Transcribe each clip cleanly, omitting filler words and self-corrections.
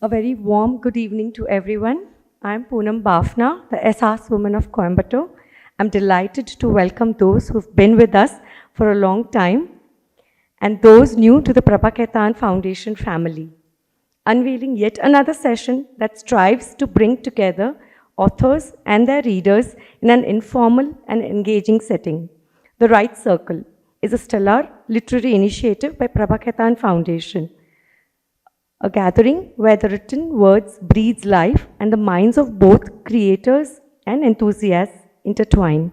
A very warm good evening to everyone. I'm Poonam Bafna, the SAS woman of Coimbatore. I'm delighted to welcome those who've been with us for a long time and those new to the Prabha Khaitan Foundation family, unveiling yet another session that strives to bring together authors and their readers in an informal and engaging setting. The Right Circle is a stellar literary initiative by Prabha Khaitan Foundation, a gathering where the written words breathes life and the minds of both creators and enthusiasts intertwine.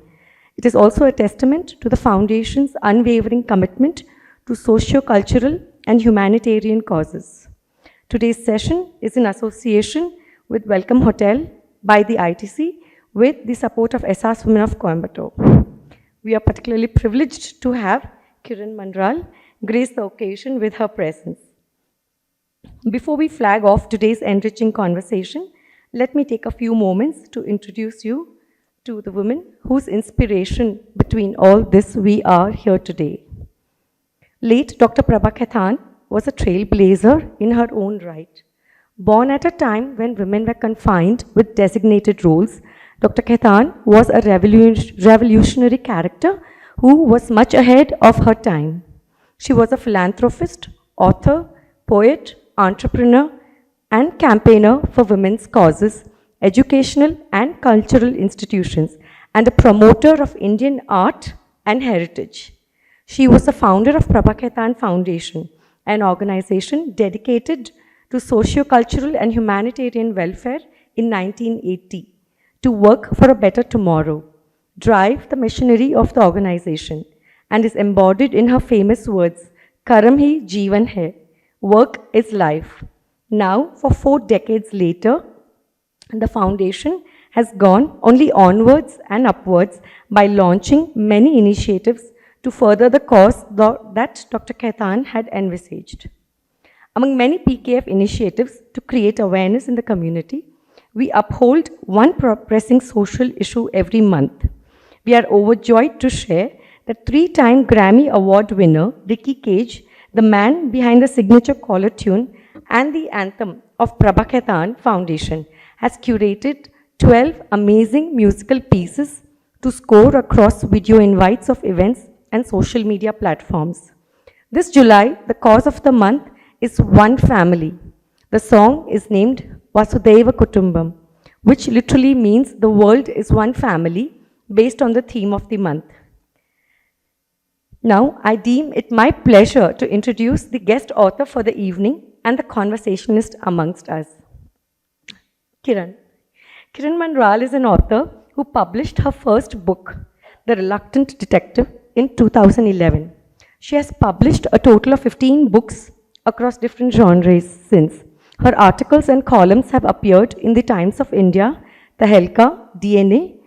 It is also a testament to the Foundation's unwavering commitment to socio-cultural and humanitarian causes. Today's session is in association with Welcome Hotel by the ITC with the support of SAS Women of Coimbatore. We are particularly privileged to have Kiran Manral grace the occasion with her presence. Before we flag off today's enriching conversation, let me take a few moments to introduce you to the women whose inspiration between all this we are here today. Late Dr. Prabha Khaitan was a trailblazer in her own right. Born at a time when women were confined with designated roles, Dr. Khaitan was a revolutionary character who was much ahead of her time. She was a philanthropist, author, poet, entrepreneur, and campaigner for women's causes, educational and cultural institutions, and a promoter of Indian art and heritage. She was the founder of Prabha Khaitan Foundation, an organization dedicated to socio-cultural and humanitarian welfare in 1980, to work for a better tomorrow, drive the machinery of the organization, and is embodied in her famous words, Karam hi Jeevan hai. Work is life. Now, for 4 decades later, the foundation has gone only onwards and upwards by launching many initiatives to further the cause that Dr. Khaitan had envisaged. Among many PKF initiatives to create awareness in the community, we uphold one pressing social issue every month. We are overjoyed to share that 3-time Grammy Award winner Ricky Cage, the man behind the signature caller tune and the anthem of Prabha Khaitan Foundation, has curated 12 amazing musical pieces to score across video invites of events and social media platforms. This July, the cause of the month is One Family. The song is named Vasudhaiva Kutumbam, which literally means the world is one family, based on the theme of the month. Now, I deem it my pleasure to introduce the guest author for the evening and the conversationalist amongst us. Kiran. Kiran Manral is an author who published her first book, The Reluctant Detective, in 2011. She has published a total of 15 books across different genres since. Her articles and columns have appeared in the Times of India, Tehelka, DNA,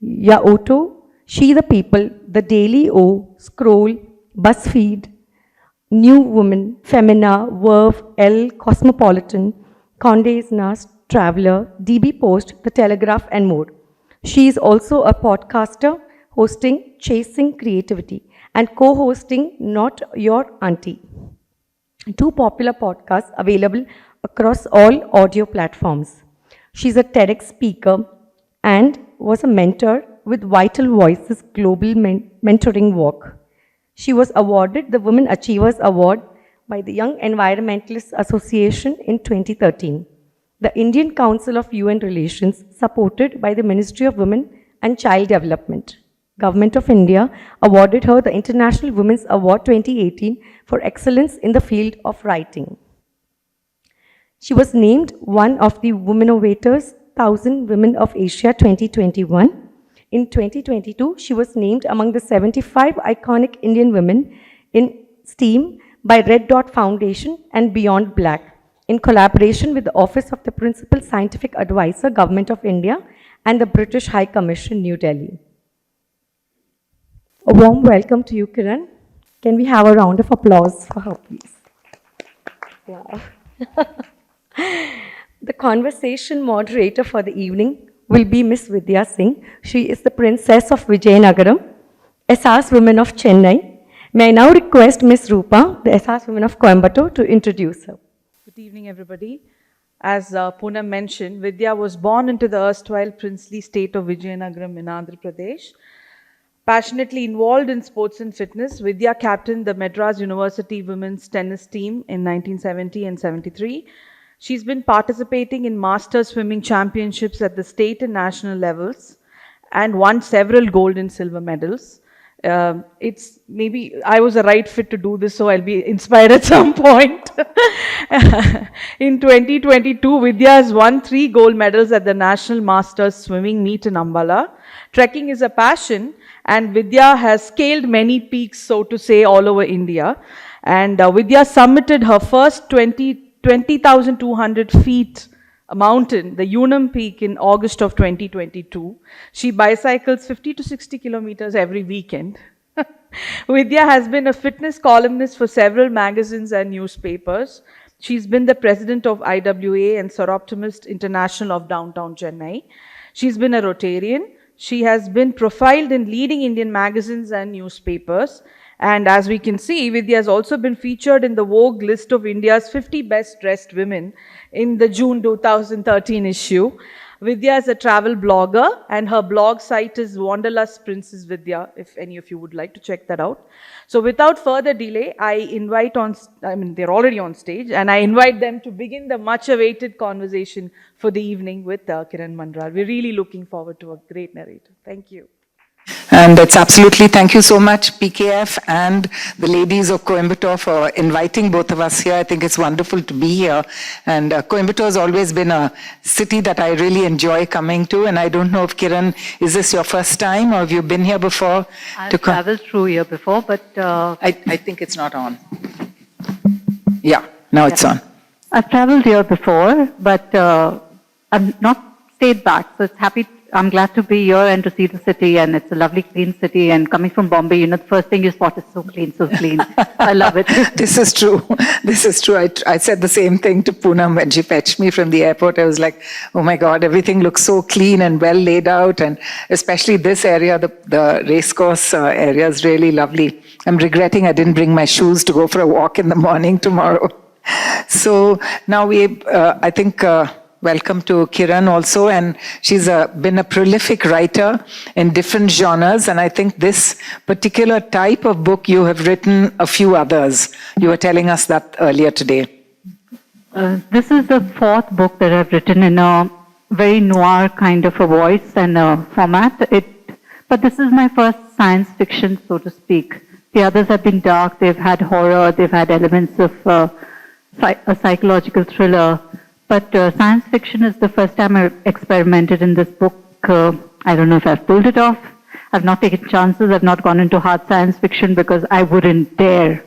Yaoto, She the People, The Daily O, Scroll, BuzzFeed, New Woman, Femina, Verve, Elle, Cosmopolitan, Condé Nast, Traveler, DB Post, The Telegraph, and more. She is also a podcaster hosting Chasing Creativity and co-hosting Not Your Auntie, 2 popular podcasts available across all audio platforms. She's a TEDx speaker and was a mentor with Vital Voices Global Mentoring Walk. She was awarded the Women Achievers Award by the Young Environmentalists Association in 2013. The Indian Council of UN Relations, supported by the Ministry of Women and Child Development, Government of India, awarded her the International Women's Award 2018 for excellence in the field of writing. She was named one of the Womennovators 1000 Women of Asia 2021. In 2022, she was named among the 75 iconic Indian women in STEAM by Red Dot Foundation and Beyond Black, in collaboration with the Office of the Principal Scientific Advisor, Government of India, and the British High Commission, New Delhi. A warm welcome to you, Kiran. Can we have a round of applause for her, please? Wow. The conversation moderator for the evening will be Miss Vidya Singh. She is the Princess of Vijayanagaram, SAS Women of Chennai. May I now request Miss Rupa, the SAS Women of Coimbatore, to introduce her. Good evening, everybody. As Poonam mentioned, Vidya was born into the erstwhile princely state of Vijayanagaram in Andhra Pradesh. Passionately involved in sports and fitness, Vidya captained the Madras University women's tennis team in 1970 and 73. She's been participating in master swimming championships at the state and national levels and won several gold and silver medals. It's maybe I was a right fit to do this, so I'll be inspired at some point. In 2022, Vidya has won 3 gold medals at the National Masters Swimming Meet in Ambala. Trekking is a passion, and Vidya has scaled many peaks, so to say, all over India. And Vidya summited her first 20,200 feet mountain, the Unam Peak, in August of 2022. She bicycles 50 to 60 kilometers every weekend. Vidya has been a fitness columnist for several magazines and newspapers. She's been the president of IWA and Soroptimist International of downtown Chennai. She's been a Rotarian. She has been profiled in leading Indian magazines and newspapers. And as we can see, Vidya has also been featured in the Vogue list of India's 50 best dressed women in the June 2013 issue. Vidya is a travel blogger, and her blog site is Wanderlust Princess Vidya, if any of you would like to check that out. So without further delay, they're already on stage, and I invite them to begin the much awaited conversation for the evening with Kiran Manral. We're really looking forward to a great narrator. Thank you. And it's absolutely, thank you so much, PKF and the ladies of Coimbatore for inviting both of us here. I think it's wonderful to be here. And Coimbatore has always been a city that I really enjoy coming to. And I don't know if, Kiran, is this your first time or have you been here before? I've traveled through here before, but... I think it's not on. Yeah, now it's on. I've traveled here before, but I've not stayed back. So I'm glad to be here and to see the city, and it's a lovely, clean city. And coming from Bombay, the first thing you spot is so clean, so clean. I love it. This is true. This is true. I said the same thing to Poonam when she fetched me from the airport. I was like, oh my God, everything looks so clean and well laid out. And especially this area, the racecourse area is really lovely. I'm regretting I didn't bring my shoes to go for a walk in the morning tomorrow. So now I think... welcome to Kiran also, and she's been a prolific writer in different genres, and I think this particular type of book, you have written a few others. You were telling us that earlier today. This is the 4th book that I've written in a very noir kind of a voice and a format. But this is my first science fiction, so to speak. The others have been dark, they've had horror, they've had elements of a psychological thriller. But science fiction is the first time I've experimented in this book. I don't know if I've pulled it off. I've not taken chances. I've not gone into hard science fiction because I wouldn't dare.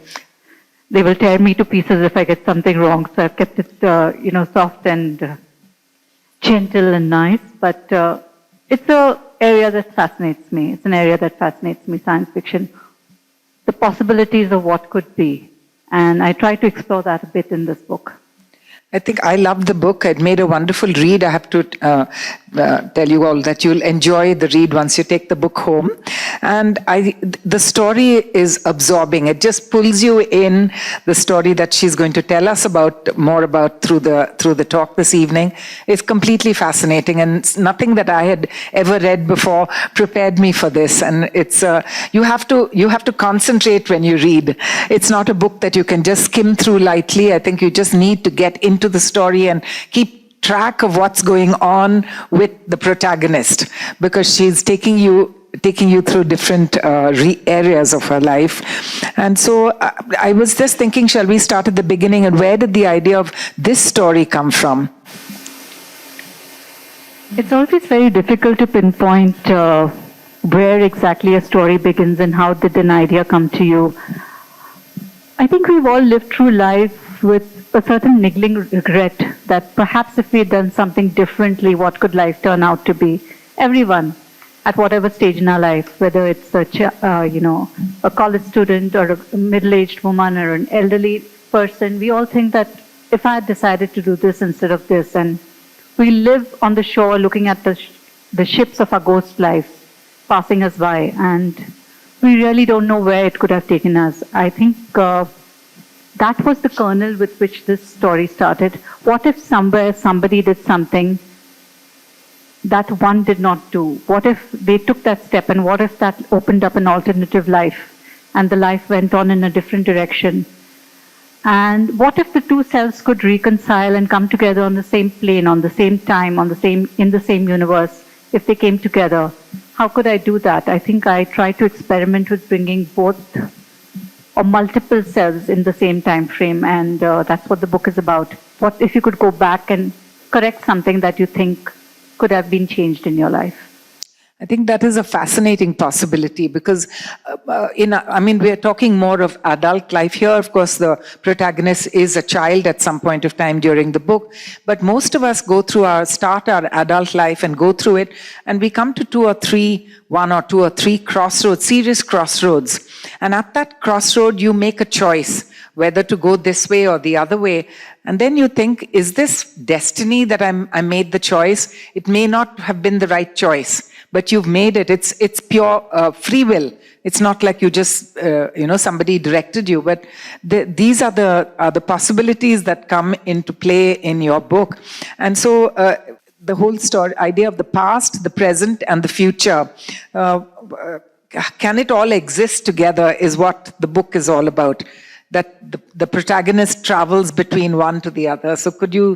They will tear me to pieces if I get something wrong. So I've kept it, soft and gentle and nice. But it's an area that fascinates me. It's an area that fascinates me, science fiction. The possibilities of what could be. And I try to explore that a bit in this book. I think I loved the book. It made a wonderful read. I have to tell you all that you'll enjoy the read once you take the book home. And the story is absorbing. It just pulls you in. The story that she's going to tell us more about through the talk this evening is completely fascinating, and it's nothing that I had ever read before prepared me for this. And it's you have to concentrate when you read. It's not a book that you can just skim through lightly. I think you just need to get into the story and keep track of what's going on with the protagonist, because she's taking you through different areas of her life. And so I was just thinking, shall we start at the beginning, and where did the idea of this story come from? It's always very difficult to pinpoint where exactly a story begins and how did an idea come to you. I think we've all lived through life with a certain niggling regret that perhaps if we had done something differently, what could life turn out to be? Everyone, at whatever stage in our life, whether it's a college student or a middle-aged woman or an elderly person, we all think that if I had decided to do this instead of this, and we live on the shore looking at the ships of our ghost lives passing us by, and we really don't know where it could have taken us. I think that was the kernel with which this story started. What if somewhere somebody did something that one did not do? What if they took that step, and what if that opened up an alternative life and the life went on in a different direction? And what if the two selves could reconcile and come together on the same plane, on the same time, in the same universe, if they came together? How could I do that? I think I try to experiment with bringing both or multiple selves in the same time frame, and that's what the book is about. What if you could go back and correct something that you think could have been changed in your life? I think that is a fascinating possibility because, we are talking more of adult life here. Of course, the protagonist is a child at some point of time during the book, but most of us start our adult life and go through it, and we come to one or two or three crossroads, serious crossroads. And at that crossroad, you make a choice whether to go this way or the other way. And then you think, is this destiny that I made the choice? It may not have been the right choice, but you've made it. It's pure free will. It's not like you just, somebody directed you. But these are the possibilities that come into play in your book. And so the whole idea of the past, the present, and the future, can it all exist together is what the book is all about. That the protagonist travels between one to the other. So could you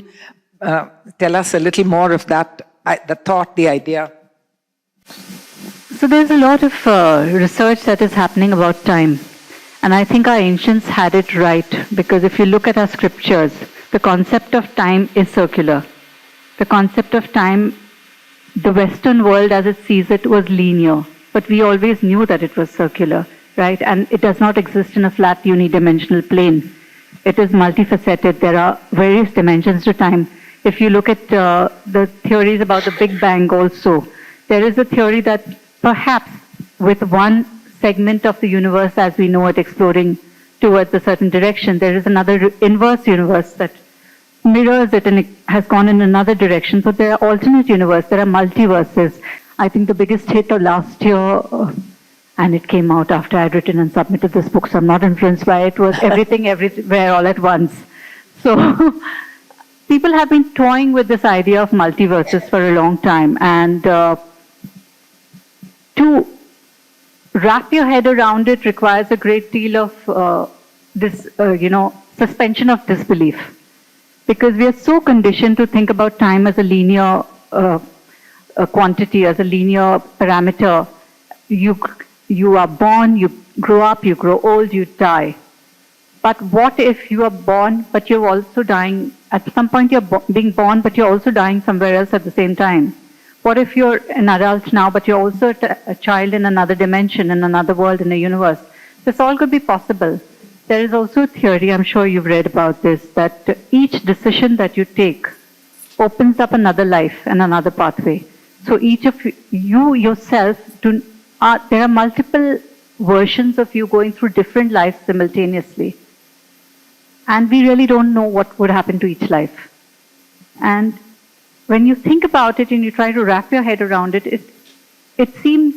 tell us a little more of that, the thought, the idea? So there's a lot of research that is happening about time. And I think our ancients had it right, because if you look at our scriptures, the concept of time is circular. The concept of time, the Western world as it sees it, was linear. But we always knew that it was circular, right? And it does not exist in a flat unidimensional plane. It is multifaceted. There are various dimensions to time. If you look at the theories about the Big Bang also, there is a theory that perhaps with one segment of the universe as we know it exploding towards a certain direction, there is another inverse universe that mirrors it and it has gone in another direction. So there are alternate universes, there are multiverses. I think the biggest hit of last year, and it came out after I had written and submitted this book, so I'm not influenced by it, was Everything Everywhere All at Once. So people have been toying with this idea of multiverses for a long time, and to wrap your head around it requires a great deal of suspension of disbelief, because we are so conditioned to think about time as a linear quantity, as a linear parameter. You are born, you grow up, you grow old, you die. But what if you are born, but you're also dying? At some point you're being born, but you're also dying somewhere else at the same time. What if you're an adult now, but you're also a child in another dimension, in another world, in a universe? This all could be possible. There is also a theory, I'm sure you've read about this, that each decision that you take opens up another life and another pathway. So each of you yourself, there are multiple versions of you going through different lives simultaneously. And we really don't know what would happen to each life. And when you think about it and you try to wrap your head around it, it seems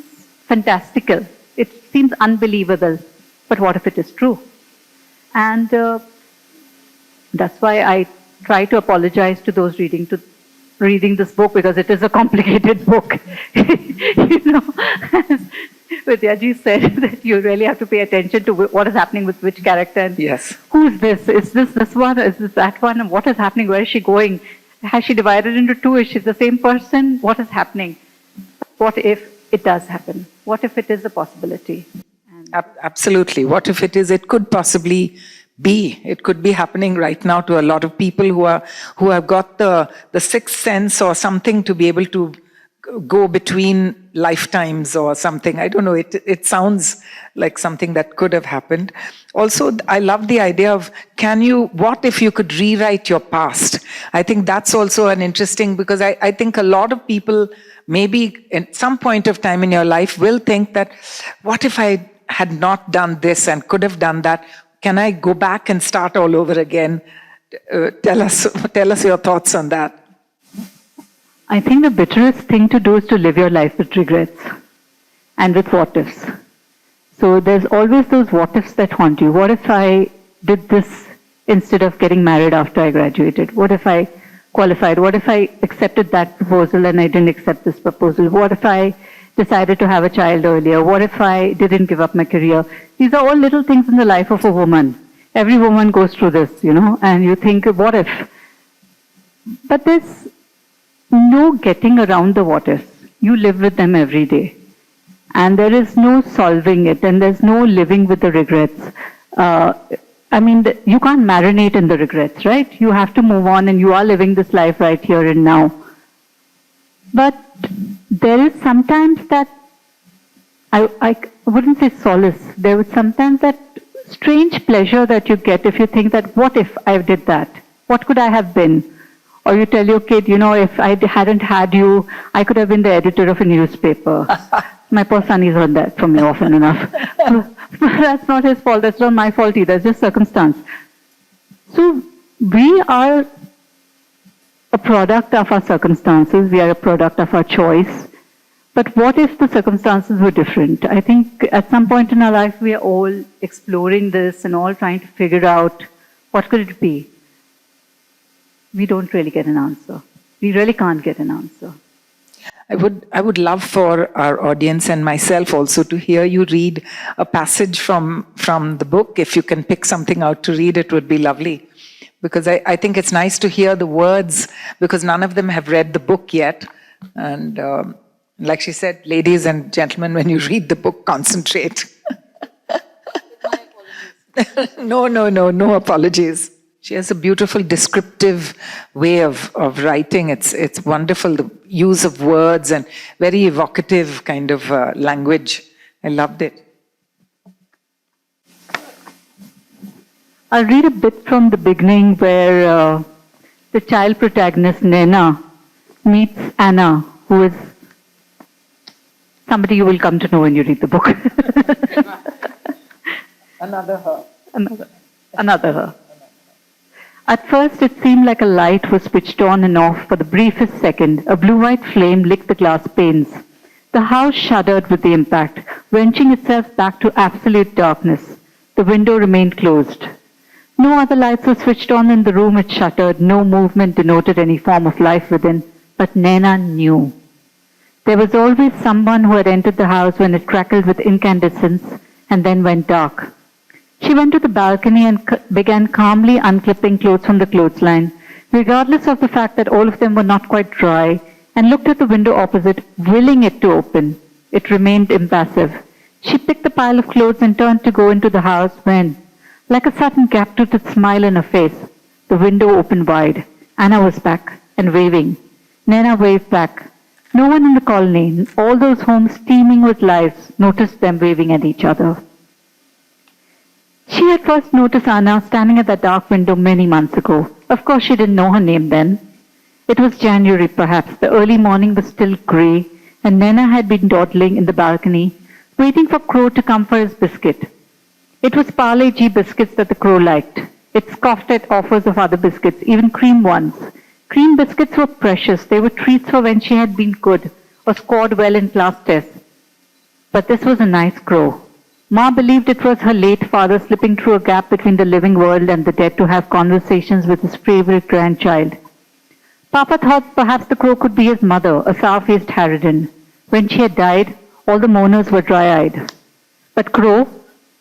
fantastical. It seems unbelievable. But what if it is true? And that's why I try to apologize to those reading this book, because it is a complicated book. As Vidyaji said, that you really have to pay attention to what is happening with which character. And yes. Who is this? Is this one? Is this that one? And what is happening? Where is she going? Has she divided into two? Is she the same person? What is happening? What if it does happen? What if it is a possibility? Absolutely. What if it is? It could possibly be. It could be happening right now to a lot of people who have got the sixth sense or something to be able to go between lifetimes or something. I don't know. It sounds like something that could have happened. Also, I love the idea of what if you could rewrite your past? I think that's also an interesting, because I think a lot of people maybe at some point of time in your life will think that, what if I had not done this and could have done that? Can I go back and start all over again? Tell us your thoughts on that. I think the bitterest thing to do is to live your life with regrets and with what ifs. So there's always those what ifs that haunt you. What if I did this instead of getting married after I graduated? What if I qualified? What if I accepted that proposal and I didn't accept this proposal? What if I decided to have a child earlier? What if I didn't give up my career? These are all little things in the life of a woman. Every woman goes through this, and you think, what if? But there's no getting around the what ifs. You live with them every day. And there is no solving it, and there's no living with the regrets. You can't marinate in the regrets, right? You have to move on, and you are living this life right here and now. But there is sometimes that, I wouldn't say solace, there is sometimes that strange pleasure that you get if you think that, what if I did that? What could I have been? Or you tell your kid, if I hadn't had you, I could have been the editor of a newspaper. My poor son, he's heard that from me often enough. That's not his fault. That's not my fault either. It's just circumstance. So we are a product of our circumstances. We are a product of our choice. But what if the circumstances were different? I think at some point in our life, we are all exploring this and all trying to figure out what could it be. We don't really get an answer. We really can't get an answer. I would love for our audience and myself also to hear you read a passage from the book. If you can pick something out to read, it would be lovely. Because I think it's nice to hear the words, because none of them have read the book yet. And like she said, ladies and gentlemen, when you read the book, concentrate. No apologies. She has a beautiful descriptive way of writing. It's wonderful, the use of words and very evocative kind of language. I loved it. I'll read a bit from the beginning where the child protagonist, Nena, meets Anna, who is somebody you will come to know when you read the book. Another her. Another her. At first, it seemed like a light was switched on and off for the briefest second. A blue-white flame licked the glass panes. The house shuddered with the impact, wrenching itself back to absolute darkness. The window remained closed. No other lights were switched on in the room it shuttered. No movement denoted any form of life within. But Nena knew. There was always someone who had entered the house when it crackled with incandescence and then went dark. She went to the balcony and began calmly unclipping clothes from the clothesline, regardless of the fact that all of them were not quite dry, and looked at the window opposite, willing it to open. It remained impassive. She picked the pile of clothes and turned to go into the house when, like a sudden gap-toothed smile in her face, the window opened wide. Anna was back and waving. Nena waved back. No one in the colony, all those homes teeming with lives, noticed them waving at each other. She had first noticed Anna standing at that dark window many months ago. Of course, she didn't know her name then. It was January, perhaps. The early morning was still grey, and Nena had been dawdling in the balcony, waiting for Crow to come for his biscuit. It was Parle G biscuits that the Crow liked. It scoffed at offers of other biscuits, even cream ones. Cream biscuits were precious. They were treats for when she had been good or scored well in class tests. But this was a nice Crow. Ma believed it was her late father slipping through a gap between the living world and the dead to have conversations with his favorite grandchild. Papa thought perhaps the Crow could be his mother, a sour-faced harridan. When she had died, all the mourners were dry-eyed. But Crow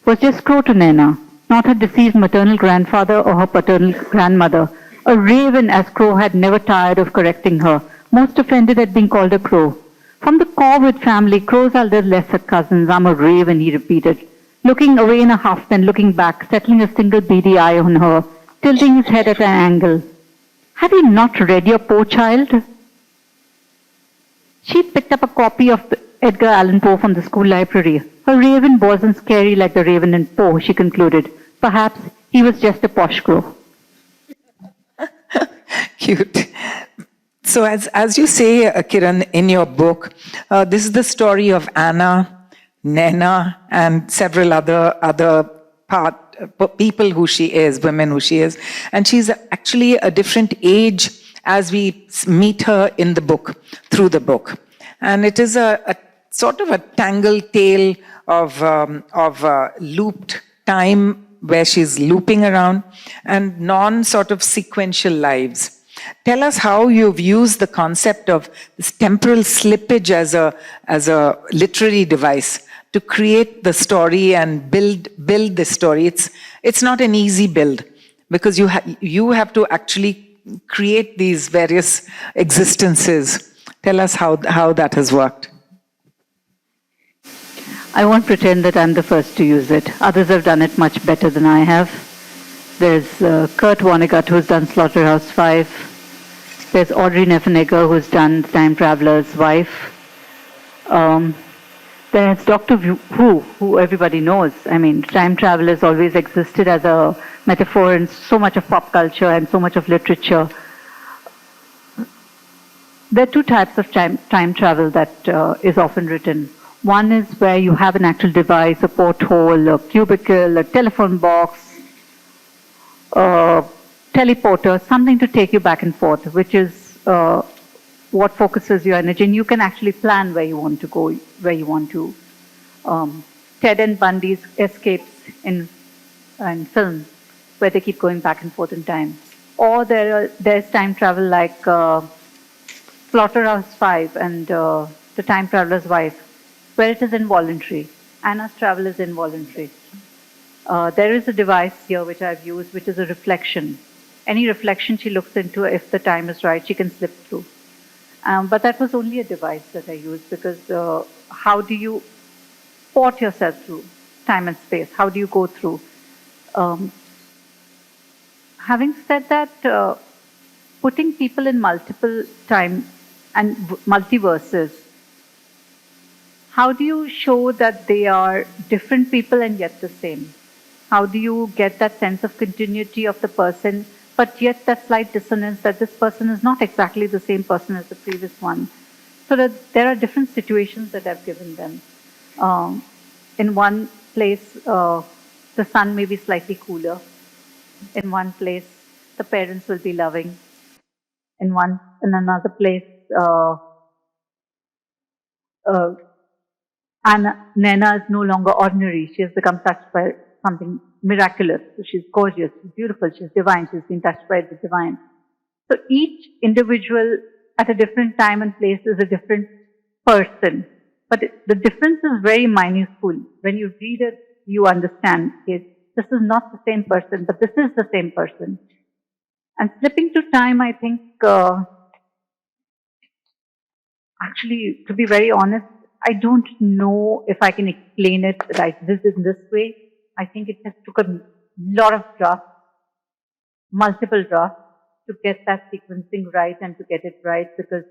was just Crow to Nena, not her deceased maternal grandfather or her paternal grandmother. A raven, as Crow had never tired of correcting her, most offended at being called a Crow. From the Corwood family, Crows are the lesser cousins. I'm a raven, he repeated, looking away in a huff, then looking back, settling a single beady eye on her, tilting his head at an angle. Have you not read your Poe child? She picked up a copy of Edgar Allan Poe from the school library. Her raven wasn't scary like the raven in Poe, she concluded. Perhaps he was just a posh Crow. Cute. So as you say, Kiran, in your book, this is the story of Anna, Nena, and several other people who she is, women who she is. And she's actually a different age as we meet her in the book, through the book. And it is a sort of a tangled tale of looped time, where she's looping around, and non-sort of sequential lives. Tell us how you've used the concept of this temporal slippage as a literary device to create the story and build the story. It's not an easy build, because you have to actually create these various existences. Tell us how that has worked. I won't pretend that I'm the first to use it. Others have done it much better than I have. There's Kurt Vonnegut, who's done Slaughterhouse-Five. There's Audrey Neffenegger, who's done Time Traveler's Wife. There's Doctor Who everybody knows. I mean, time travel has always existed as a metaphor in so much of pop culture and so much of literature. There are two types of time travel that is often written. One is where you have an actual device, a porthole, a cubicle, a telephone box, a teleporter, something to take you back and forth, which is what focuses your energy, and you can actually plan where you want to go, where you want to. Ted and Bundy's escapes in film, where they keep going back and forth in time. Or there's time travel like Slaughterhouse-Five and The Time Traveler's Wife, where it is involuntary. Anna's travel is involuntary. There is a device here which I've used, which is a reflection. Any reflection she looks into, if the time is right, she can slip through. But that was only a device that I used, because how do you port yourself through time and space? How do you go through? Having said that, putting people in multiple time and multiverses, how do you show that they are different people and yet the same? How do you get that sense of continuity of the person, but yet that slight dissonance that this person is not exactly the same person as the previous one? So that there are different situations that I've given them. In one place, the son may be slightly cooler. In one place, the parents will be loving. In another place, Nena is no longer ordinary. She has become touched by something miraculous. So she's gorgeous, she's beautiful, she's divine, she's been touched by the divine. So each individual at a different time and place is a different person. But the difference is very minuscule. When you read it, you understand this is not the same person, but this is the same person. And slipping to time, I think, actually, to be very honest, I don't know if I can explain it like this in this way. I think it just took a lot of drafts, multiple drafts, to get that sequencing right and to get it right, because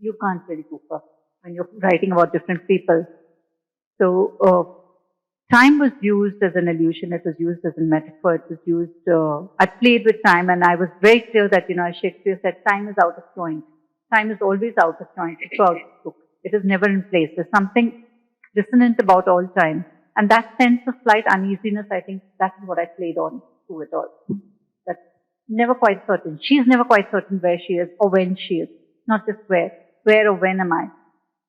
you can't really goof up when you're writing about different people. So time was used as an illusion, it was used as a metaphor, it was used, I played with time, and I was very clear that, as Shakespeare said, time is out of joint. Time is always out of joint throughout the book. It is never in place. There's something dissonant about all time. And that sense of slight uneasiness, I think that's what I played on through it all. That's never quite certain. She's never quite certain where she is or when she is. Not just where or when am I.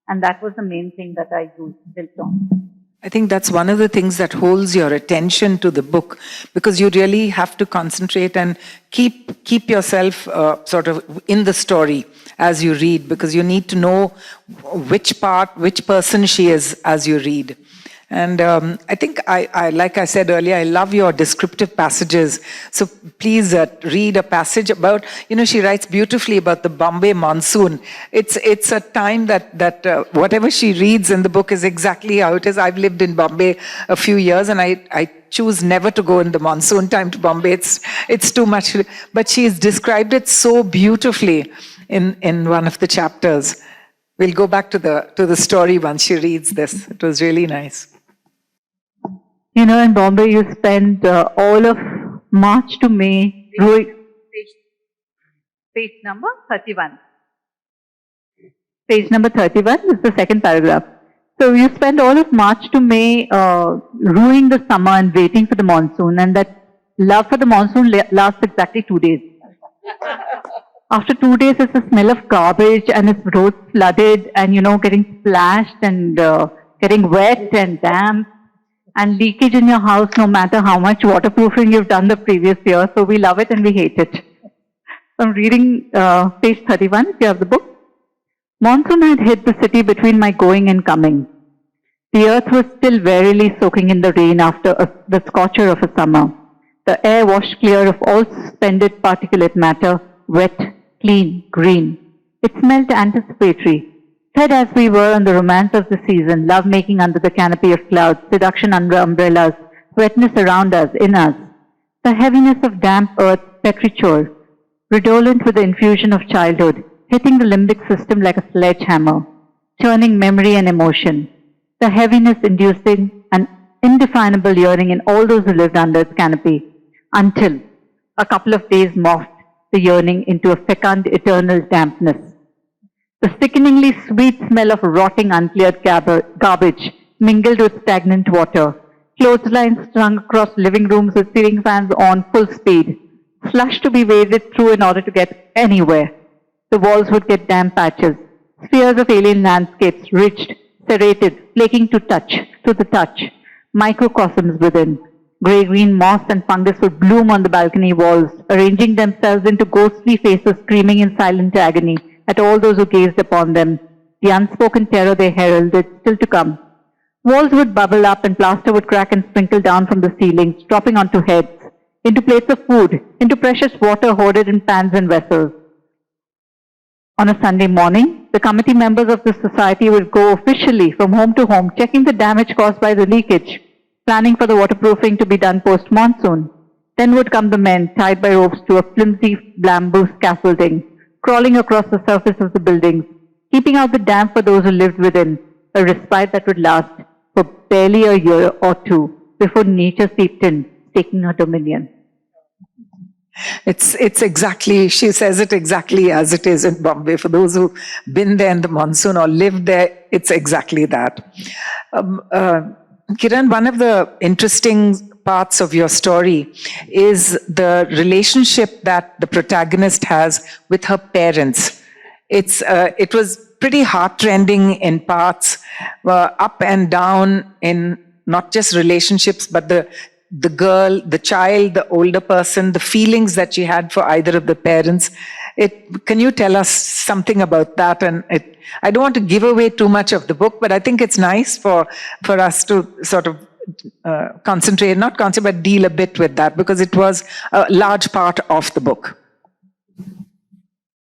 And that was the main thing that I built on. I think that's one of the things that holds your attention to the book, because you really have to concentrate and keep yourself sort of in the story as you read, because you need to know which person she is as you read. And I think, like I said earlier, I love your descriptive passages. So please read a passage about, she writes beautifully about the Bombay monsoon. It's a time that whatever she reads in the book is exactly how it is. I've lived in Bombay a few years, and I choose never to go in the monsoon time to Bombay. It's too much. But she's described it so beautifully in one of the chapters. We'll go back to the story once she reads this. It was really nice. In Bombay, you spend all of March to May rowing. Page number 31. Page number 31 is the second paragraph. So you spend all of March to May ruining the summer and waiting for the monsoon, and that love for the monsoon lasts exactly 2 days. After 2 days, it's the smell of garbage, and it's roads flooded, and getting splashed and getting wet and damp. and leakage in your house no matter how much waterproofing you've done the previous year. So we love it and we hate it. So I'm reading page 31, if you have the book. Monsoon had hit the city between my going and coming. The earth was still warily soaking in the rain after the scorcher of a summer. The air washed clear of all suspended particulate matter, wet, clean, green. It smelled anticipatory. Fed as we were on the romance of the season, love making under the canopy of clouds, seduction under umbrellas, wetness around us, in us. The heaviness of damp earth, petrichor, redolent with the infusion of childhood, hitting the limbic system like a sledgehammer, churning memory and emotion. The heaviness inducing an indefinable yearning in all those who lived under its canopy, until a couple of days morphed the yearning into a fecund eternal dampness. The sickeningly sweet smell of rotting uncleared garbage mingled with stagnant water, clotheslines strung across living rooms with ceiling fans on full speed, slush to be waded through in order to get anywhere. The walls would get damp patches, spheres of alien landscapes, ridged, serrated, flaking to the touch, microcosms within. Grey-green moss and fungus would bloom on the balcony walls, arranging themselves into ghostly faces screaming in silent agony at all those who gazed upon them, the unspoken terror they heralded still to come. Walls would bubble up and plaster would crack and sprinkle down from the ceilings, dropping onto heads, into plates of food, into precious water hoarded in pans and vessels. On a Sunday morning, the committee members of the society would go officially from home to home, checking the damage caused by the leakage, planning for the waterproofing to be done post-monsoon. Then would come the men, tied by ropes to a flimsy bamboo scaffolding, crawling across the surface of the buildings, keeping out the damp for those who lived within, a respite that would last for barely a year or two before nature seeped in, taking her dominion. It's exactly, she says it exactly as it is in Bombay. For those who've been there in the monsoon or lived there, it's exactly that. Kiran, one of the interesting parts of your story is the relationship that the protagonist has with her parents. It was pretty heartrending in parts, up and down in not just relationships, but the girl, the child, the older person, the feelings that she had for either of the parents. Can you tell us something about that? And I don't want to give away too much of the book, but I think it's nice for us to sort of but deal a bit with that, because it was a large part of the book.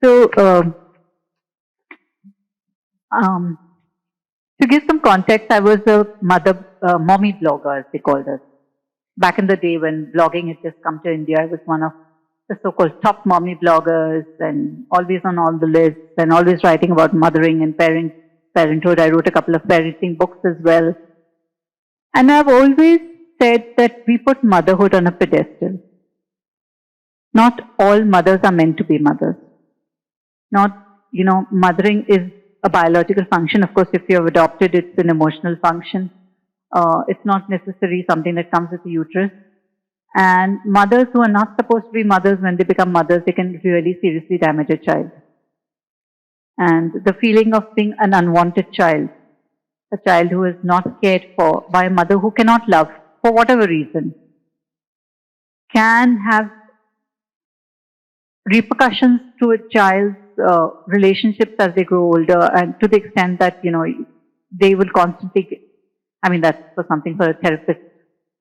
So, to give some context, I was a mommy blogger, as they called us. Back in the day when blogging had just come to India, I was one of the so-called top mommy bloggers and always on all the lists and always writing about mothering and parenthood. I wrote a couple of parenting books as well. And I've always said that we put motherhood on a pedestal. Not all mothers are meant to be mothers. Mothering is a biological function. Of course, if you have adopted, it's an emotional function. It's not necessarily something that comes with the uterus. And mothers who are not supposed to be mothers, when they become mothers, they can really seriously damage a child. And the feeling of being an unwanted child, a child who is not cared for by a mother who cannot love for whatever reason, can have repercussions to a child's relationships as they grow older, and to the extent that, they will constantly that's for something for a therapist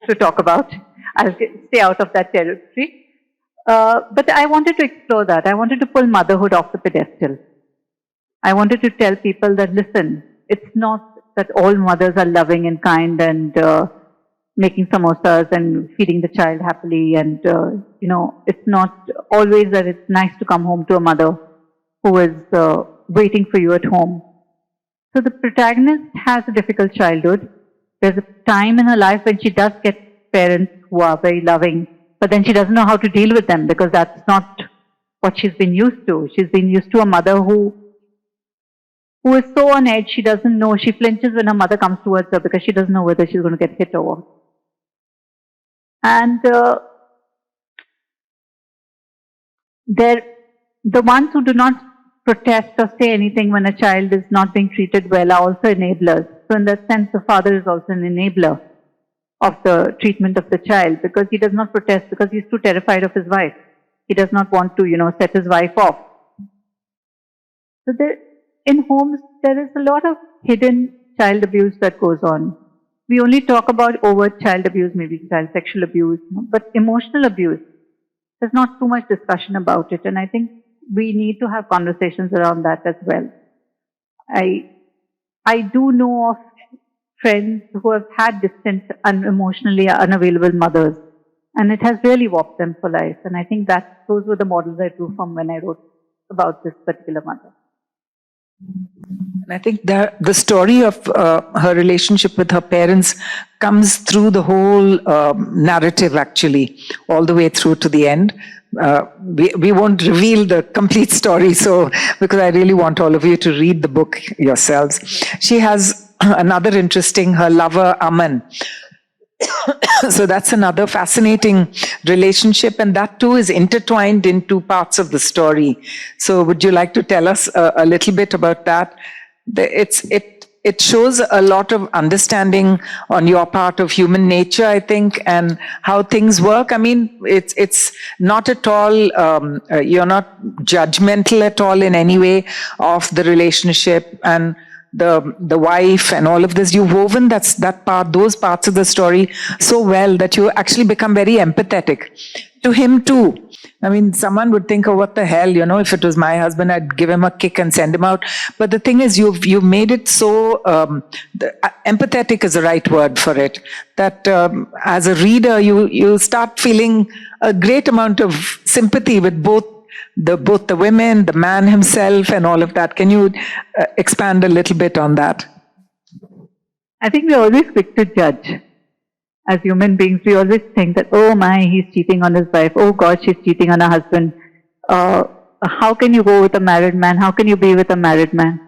to talk about. I'll stay out of that territory. But I wanted to explore that. I wanted to pull motherhood off the pedestal. I wanted to tell people that, listen, it's not that all mothers are loving and kind and making samosas and feeding the child happily. And, it's not always that it's nice to come home to a mother who is waiting for you at home. So the protagonist has a difficult childhood. There's a time in her life when she does get parents who are very loving, but then she doesn't know how to deal with them because that's not what she's been used to. She's been used to a mother who is so on edge, she doesn't know, she flinches when her mother comes towards her because she doesn't know whether she's going to get hit or what. And the ones who do not protest or say anything when a child is not being treated well are also enablers. So in that sense, the father is also an enabler. of the treatment of the child, because he does not protest because he's too terrified of his wife. He does not want to, set his wife off. So in homes, there is a lot of hidden child abuse that goes on. We only talk about overt child abuse, maybe child sexual abuse, but emotional abuse, there's not too much discussion about it. And I think we need to have conversations around that as well. I do know of friends who have had distant, emotionally unavailable mothers, and it has really warped them for life. And I think those were the models I drew from when I wrote about this particular mother. And I think the story of her relationship with her parents comes through the whole narrative, actually, all the way through to the end. We won't reveal the complete story, because I really want all of you to read the book yourselves. She has another interesting, her lover Aman. So that's another fascinating relationship, and that too is intertwined in two parts of the story. So would you like to tell us a little bit about that? It shows a lot of understanding on your part of human nature, I think, and how things work. I mean, it's not at all, you're not judgmental at all in any way of the relationship and the wife and all of this. You've woven those parts of the story so well that you actually become very empathetic to him too. I mean, someone would think, oh, what the hell, if it was my husband, I'd give him a kick and send him out. But the thing is, you've made it so, empathetic is the right word for it, that as a reader, you start feeling a great amount of sympathy with both the women, the man himself, and all of that. Can you expand a little bit on that? I think we're always quick to judge. As human beings, we always think that, oh my, he's cheating on his wife. Oh God, she's cheating on her husband. How can you go with a married man? How can you be with a married man?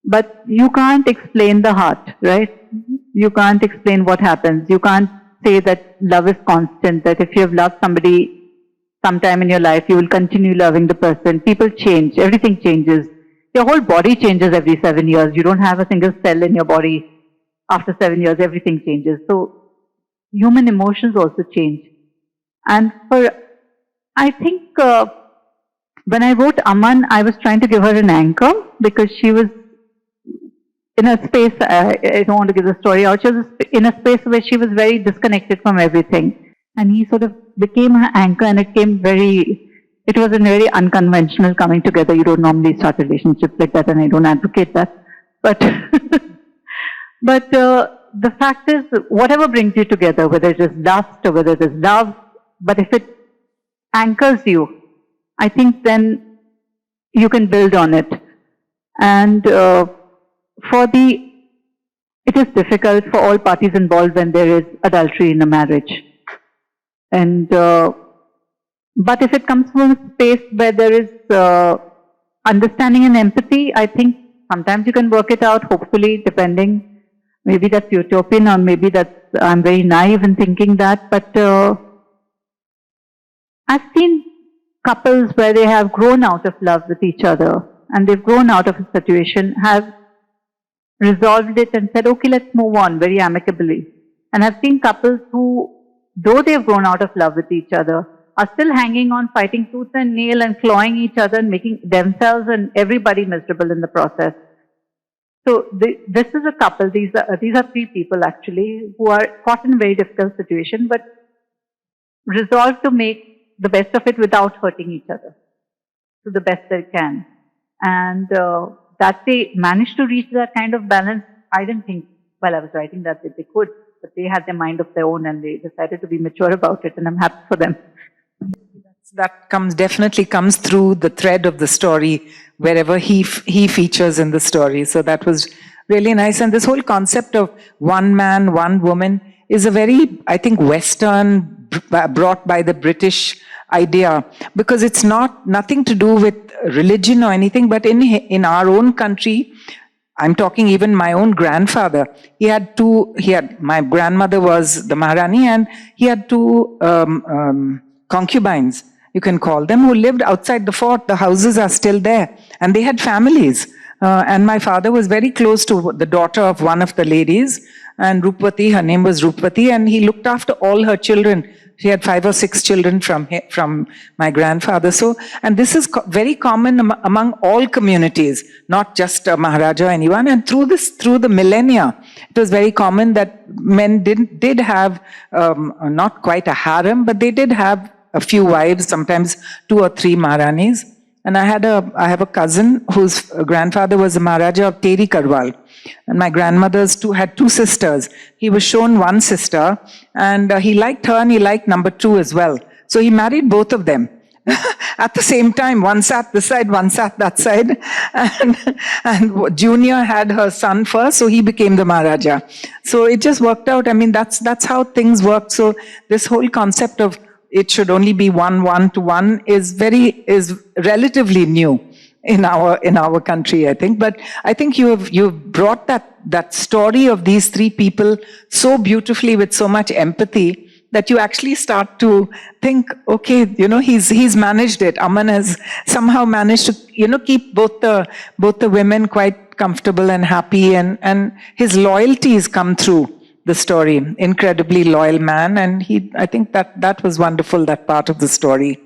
But you can't explain the heart, right? You can't explain what happens. You can't say that love is constant, that if you have loved somebody sometime in your life, you will continue loving the person. People change. Everything changes. Your whole body changes every 7 years. You don't have a single cell in your body. After 7 years, everything changes. So human emotions also change. And I think when I wrote Aman, I was trying to give her an anchor because she was in a space, I don't want to give the story out, she was in a space where she was very disconnected from everything. And he sort of became her anchor, and it was a very unconventional coming together. You don't normally start relationships like that, and I don't advocate that. But, the fact is, whatever brings you together, whether it is lust or whether it is love, but if it anchors you, I think then you can build on it. And it is difficult for all parties involved when there is adultery in a marriage. And but if it comes from a space where there is understanding and empathy, I think sometimes you can work it out, hopefully, depending. Maybe that's utopian, or maybe I'm very naive in thinking that, but I've seen couples where they have grown out of love with each other, and they've grown out of a situation, have resolved it and said, okay, let's move on very amicably. And I've seen couples who, though they've grown out of love with each other, are still hanging on, fighting tooth and nail and clawing each other and making themselves and everybody miserable in the process. So this is a couple, these are 3 people actually, who are caught in a very difficult situation, but resolved to make the best of it without hurting each other, to the best they can. And that they managed to reach that kind of balance, I didn't think, while I was writing that they could, but they had their mind of their own and they decided to be mature about it, and I'm happy for them. That definitely comes through the thread of the story, wherever he features in the story. So that was really nice. And this whole concept of one man, one woman is a very, I think, Western, brought by the British idea, because it's nothing to do with religion or anything, but in our own country, I'm talking even my own grandfather, my grandmother was the Maharani, and he had 2 concubines, you can call them, who lived outside the fort. The houses are still there, and they had families. And my father was very close to the daughter of one of the ladies, and Rupvati, her name was Rupvati, and he looked after all her children. She had 5 or 6 children from my grandfather. So, and this is very common among all communities, not just Maharaja or anyone. And through the millennia, it was very common that men did have not quite a harem, but they did have a few wives, sometimes 2 or 3 Maharanis. And I have a cousin whose grandfather was the Maharaja of Teri Karwal. And my grandmother's had 2 sisters. He was shown one sister, and he liked her and he liked number 2 as well. So he married both of them. At the same time, one sat this side, one sat that side. And Junior had her son first, so he became the Maharaja. So it just worked out. I mean, that's how things work. So this whole concept of it should only be 1:1 is relatively new in our country, I think. But I think you've brought that story of these 3 people so beautifully with so much empathy that you actually start to think, okay, he's managed it. Aman has somehow managed to, keep both the women quite comfortable and happy, and his loyalties come through the story. Incredibly loyal man, and I think that was wonderful, that part of the story.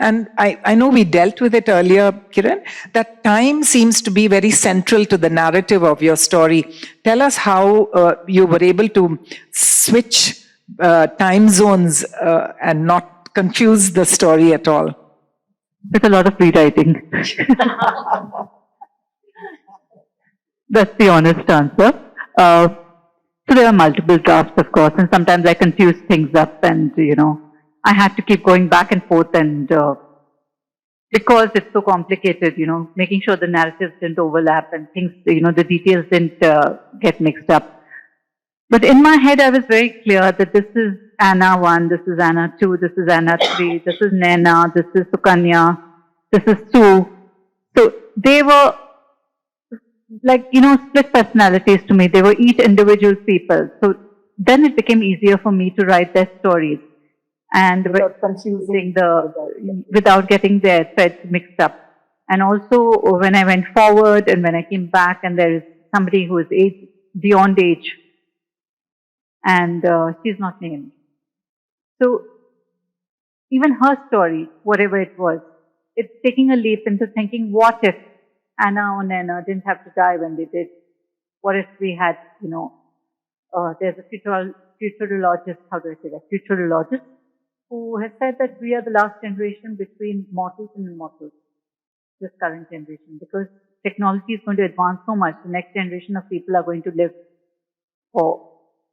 And I know we dealt with it earlier, Kiran, that time seems to be very central to the narrative of your story. Tell us how you were able to switch time zones and not confuse the story at all. With a lot of rewriting. That's the honest answer. So there are multiple drafts, of course, and sometimes I confuse things up, and I had to keep going back and forth, and because it's so complicated, making sure the narratives didn't overlap and things, the details didn't get mixed up. But in my head, I was very clear that this is Anna 1, this is Anna 2, this is Anna 3, this is Naina, this is Sukanya, this is Sue. So they were like, split personalities to me. They were each individual people. So then it became easier for me to write their stories. And without getting their threads mixed up. And also when I went forward and when I came back, and there is somebody who is beyond age, and she's not named. So even her story, whatever it was, it's taking a leap into thinking, what if Anna or Naina didn't have to die when they did? What if we had, there's a futurologist, how do I say that? Futurologist, who has said that we are the last generation between mortals and immortals, this current generation, because technology is going to advance so much. The next generation of people are going to live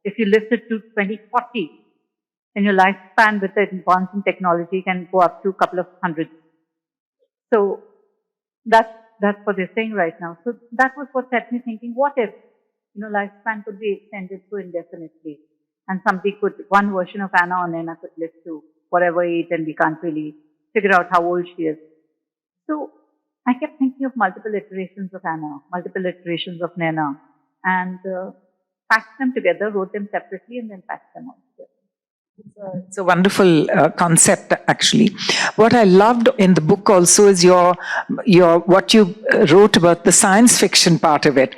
if you live to 2040, then your lifespan with the advance in technology can go up to a couple of hundreds. So that's what they're saying right now. So that was what set me thinking, what if, lifespan could be extended so indefinitely, and one version of Anna or Naina could live to whatever age, and we can't really figure out how old she is. So I kept thinking of multiple iterations of Anna, multiple iterations of Naina, and packed them together, wrote them separately, and then packed them all together. It's a wonderful concept, actually. What I loved in the book also is what you wrote about the science fiction part of it.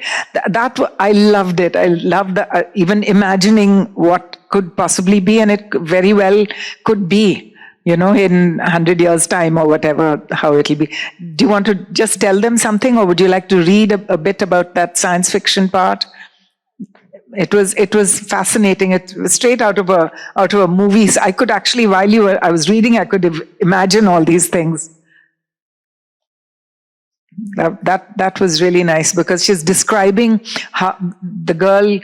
That I loved it. I loved even imagining what could possibly be, and it very well could be, in 100 years' time or whatever, how it'll be. Do you want to just tell them something, or would you like to read a bit about that science fiction part? It was fascinating. It was straight out of a movie. I could actually, while I was reading, I could imagine all these things. That was really nice, because she's describing how the girl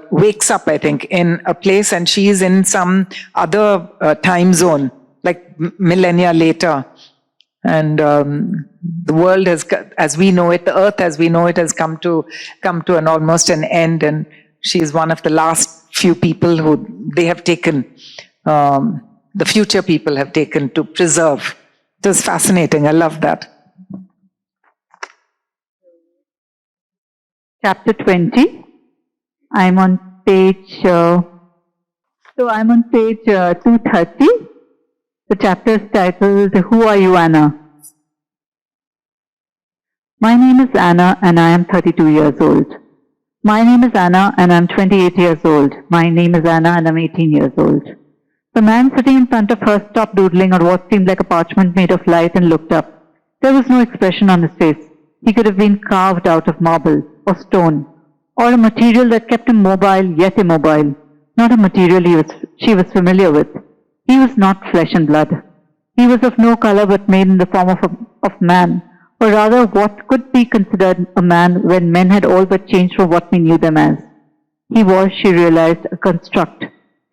wakes up, I think, in a place, and she is in some other time zone, like millennia later. And the world has, as we know it, the earth as we know it, has come to an almost an end, and she is one of the last few people who they have taken, the future people have taken to preserve. It was fascinating. I love that. Chapter 20. I'm on page 230. The chapter is titled, Who Are You, Anna? My name is Anna, and I am 32 years old. My name is Anna and I'm 28 years old. My name is Anna and I'm 18 years old. The man sitting in front of her stopped doodling on what seemed like a parchment made of light and looked up. There was no expression on his face. He could have been carved out of marble or stone or a material that kept him mobile yet immobile, not a material she was familiar with. He was not flesh and blood. He was of no color but made in the form of man, or rather what could be considered a man when men had all but changed from what we knew them as. He was, she realized, a construct,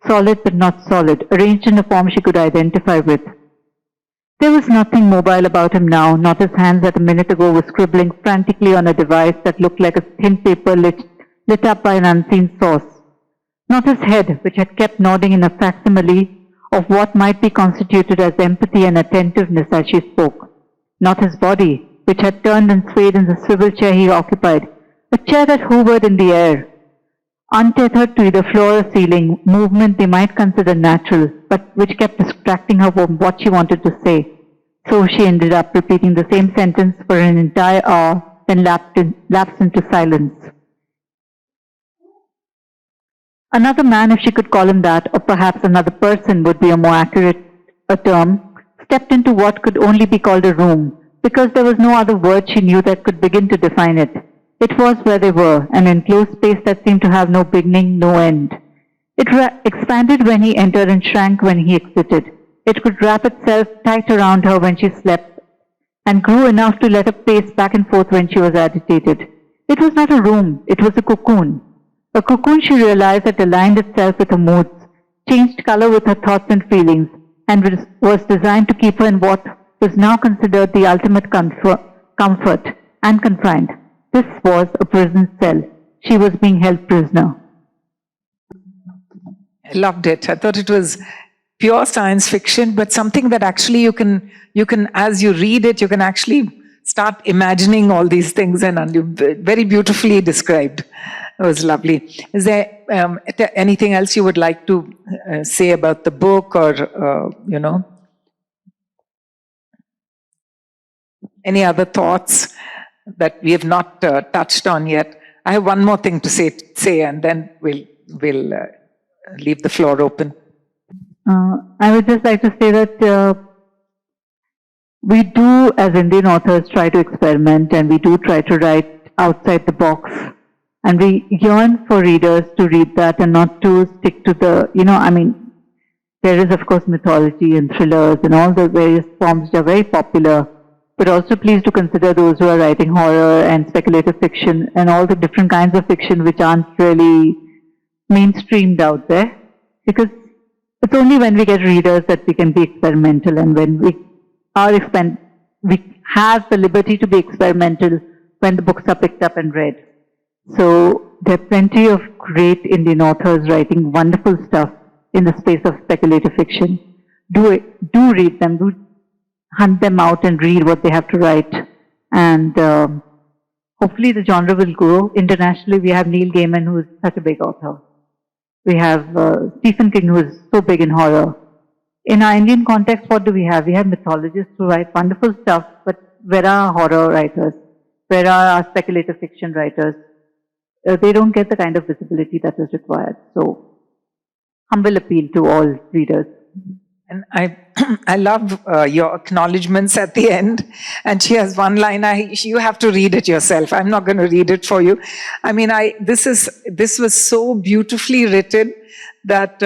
solid but not solid, arranged in a form she could identify with. There was nothing mobile about him now, not his hands that a minute ago were scribbling frantically on a device that looked like a thin paper lit up by an unseen source. Not his head, which had kept nodding in a facsimile of what might be constituted as empathy and attentiveness as she spoke. Not his body, which had turned and swayed in the swivel chair he occupied, a chair that hovered in the air, untethered to either floor or ceiling, movement they might consider natural, but which kept distracting her from what she wanted to say. So she ended up repeating the same sentence for an entire hour, then lapsed into silence. Another man, if she could call him that, or perhaps another person would be a more accurate term, stepped into what could only be called a room, because there was no other word she knew that could begin to define it. It was where they were, an enclosed space that seemed to have no beginning, no end. It expanded when he entered and shrank when he exited. It could wrap itself tight around her when she slept, and grew enough to let her pace back and forth when she was agitated. It was not a room, it was a cocoon. A cocoon she realized that aligned itself with her moods, changed color with her thoughts and feelings, and was designed to keep her in what was now considered the ultimate comfort and confined. This was a prison cell. She was being held prisoner. I loved it. I thought it was pure science fiction, but something that actually you can, as you read it, you can actually start imagining all these things, and very beautifully described. It was lovely. Is there anything else you would like to say about the book, or, any other thoughts that we have not touched on yet? I have one more thing to say, and then we'll leave the floor open. I would just like to say that we do, as Indian authors, try to experiment, and we do try to write outside the box. And we yearn for readers to read that and not to stick to the, there is of course mythology and thrillers and all the various forms that are very popular. But also please do consider those who are writing horror and speculative fiction and all the different kinds of fiction which aren't really mainstreamed out there. Because it's only when we get readers that we can be experimental, and when we have the liberty to be experimental when the books are picked up and read. So there are plenty of great Indian authors writing wonderful stuff in the space of speculative fiction. Do read them, do hunt them out and read what they have to write. And hopefully the genre will grow. Internationally, we have Neil Gaiman, who is such a big author. We have Stephen King, who is so big in horror. In our Indian context, what do we have? We have mythologists who write wonderful stuff, but where are our horror writers? Where are our speculative fiction writers? They don't get the kind of visibility that is required. So, humble appeal to all readers. And I love your acknowledgements at the end. And she has one line, you have to read it yourself. I'm not going to read it for you. I mean, this was so beautifully written that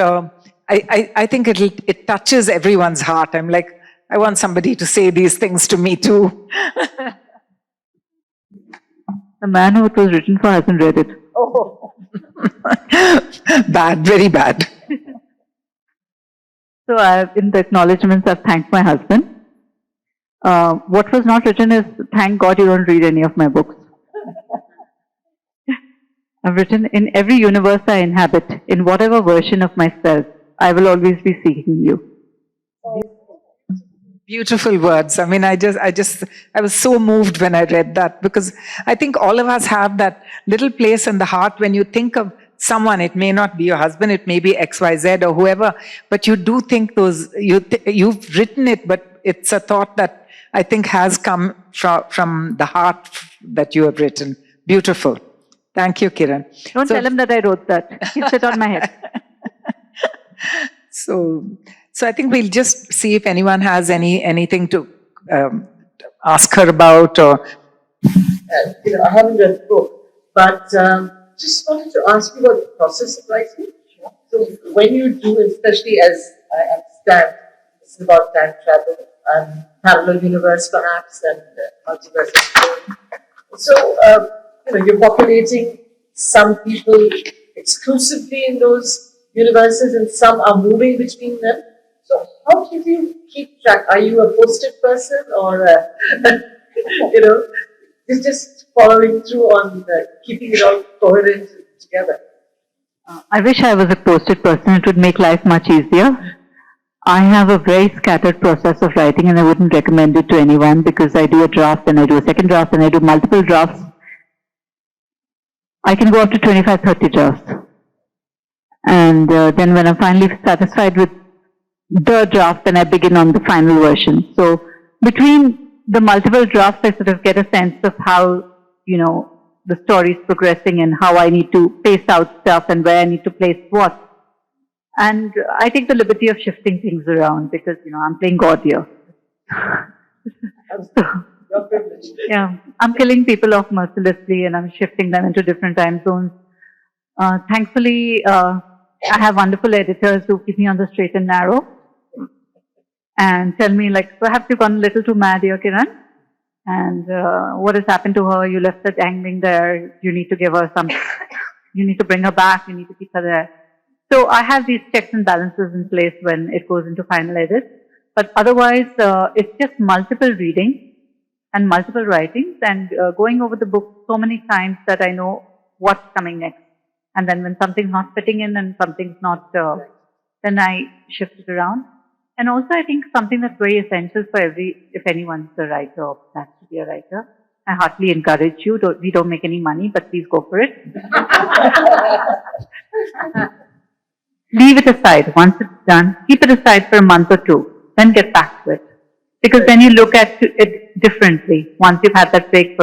I think it touches everyone's heart. I'm like, I want somebody to say these things to me too. The man who it was written for hasn't read it. Oh. Bad, very bad. So in the acknowledgements, I've thanked my husband. What was not written is, thank God you don't read any of my books. I've written, in every universe I inhabit, in whatever version of myself, I will always be seeking you. Beautiful words. I mean, I was so moved when I read that, because I think all of us have that little place in the heart when you think of someone. It may not be your husband, it may be XYZ or whoever, but you do think you've written it, but it's a thought that I think has come from the heart that you have written. Beautiful. Thank you, Kiran. Don't tell him that I wrote that. He'll sit on my head. So I think we'll just see if anyone has anything to ask her about, or I haven't read the book, but just wanted to ask you about the process of writing. So when you do, especially as I understand, this is about time travel and parallel universe perhaps, and multiverse. So you're populating some people exclusively in those universes, and some are moving between them. So how do you keep track? Are you a post-it person, or just following through on keeping it all coherent together? I wish I was a post-it person. It would make life much easier. I have a very scattered process of writing, and I wouldn't recommend it to anyone, because I do a draft, and I do a second draft, and I do multiple drafts. I can go up to 25, 30 drafts. And then when I'm finally satisfied with the draft, then I begin on the final version. So between the multiple drafts, I sort of get a sense of how, the story is progressing and how I need to pace out stuff and where I need to place what. And I take the liberty of shifting things around because, I'm playing God here. Your privilege. Yeah, I'm killing people off mercilessly and I'm shifting them into different time zones. Thankfully, I have wonderful editors who keep me on the straight and narrow and tell me, perhaps you've gone a little too mad here, Kiran. And what has happened to her? You left her dangling there. You need to give her some, you need to bring her back. You need to keep her there. So I have these checks and balances in place when it goes into final edit. But otherwise, it's just multiple reading and multiple writings and going over the book so many times that I know what's coming next. And then when something's not fitting in and something's not, then I shift it around. And also I think something that's very essential for if anyone's a writer or plans to be a writer, I heartily encourage you. We don't make any money, but please go for it. Leave it aside. Once it's done, keep it aside for a month or two, then get back to it. Because then you look at it differently once you've had that break.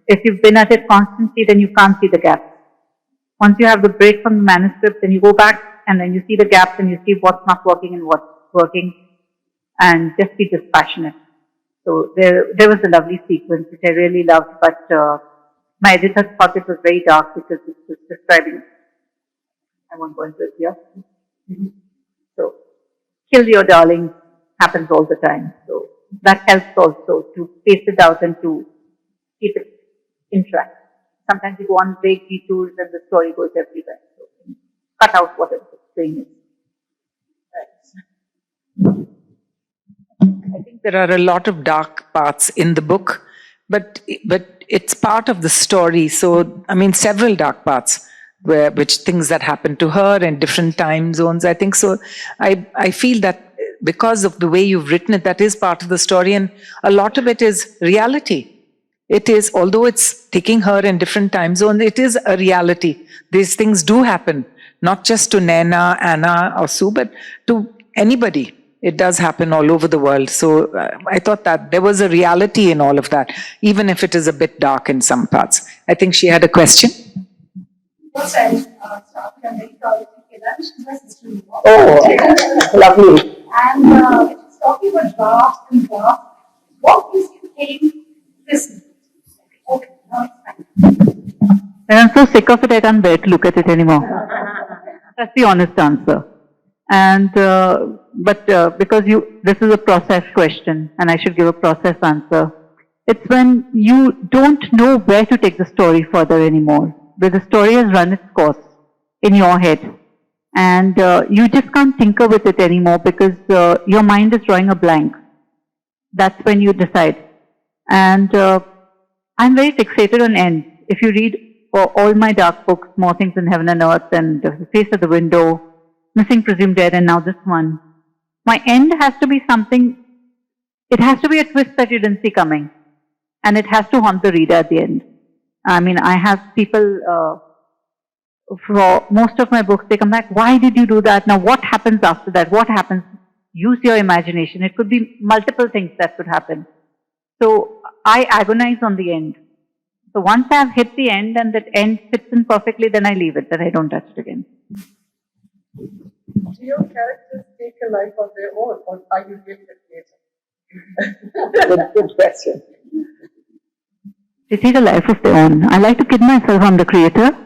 If you've been at it constantly, then you can't see the gaps. Once you have the break from the manuscript, then you go back and then you see the gaps and you see what's not working and what's working, and just be dispassionate. So there was a lovely sequence which I really loved, but my editor thought it was very dark because it was describing, I won't go into it here. So, kill your darling happens all the time. So that helps also to space it out and to keep it in track. Sometimes you go on vague detours and the story goes everywhere. So cut out whatever the thing is. I think there are a lot of dark parts in the book, but it's part of the story. So, several dark parts, which things that happen to her in different time zones. I think so. I feel that because of the way you've written it, that is part of the story, and a lot of it is reality. It is, although it's taking her in different time zones, it is a reality. These things do happen, not just to Naina, Anna, or Sue, but to anybody. It does happen all over the world. So I thought that there was a reality in all of that, even if it is a bit dark in some parts. I think she had a question. Oh, lovely. And it's talking about drafts and drafts. What is you think this? Okay, now it's fine. And I'm so sick of it, I can't bear to look at it anymore. That's the honest answer. And because this is a process question, and I should give a process answer. It's when you don't know where to take the story further anymore, where the story has run its course in your head, and you just can't tinker with it anymore because your mind is drawing a blank. That's when you decide. And I'm very fixated on ends. If you read all my dark books, More Things in Heaven and Earth, and The Face at the Window, Missing Presumed Dead, and now this one, my end has to be something, it has to be a twist that you didn't see coming. And it has to haunt the reader at the end. I have people, for most of my books, they come back, why did you do that? Now what happens after that? What happens? Use your imagination. It could be multiple things that could happen. So I agonize on the end. So once I've hit the end and that end fits in perfectly, then I leave it, then I don't touch it again. Do your characters take a life of their own, or are you doing it later? Good question. They take a life of their own. I like to kid myself I'm the creator.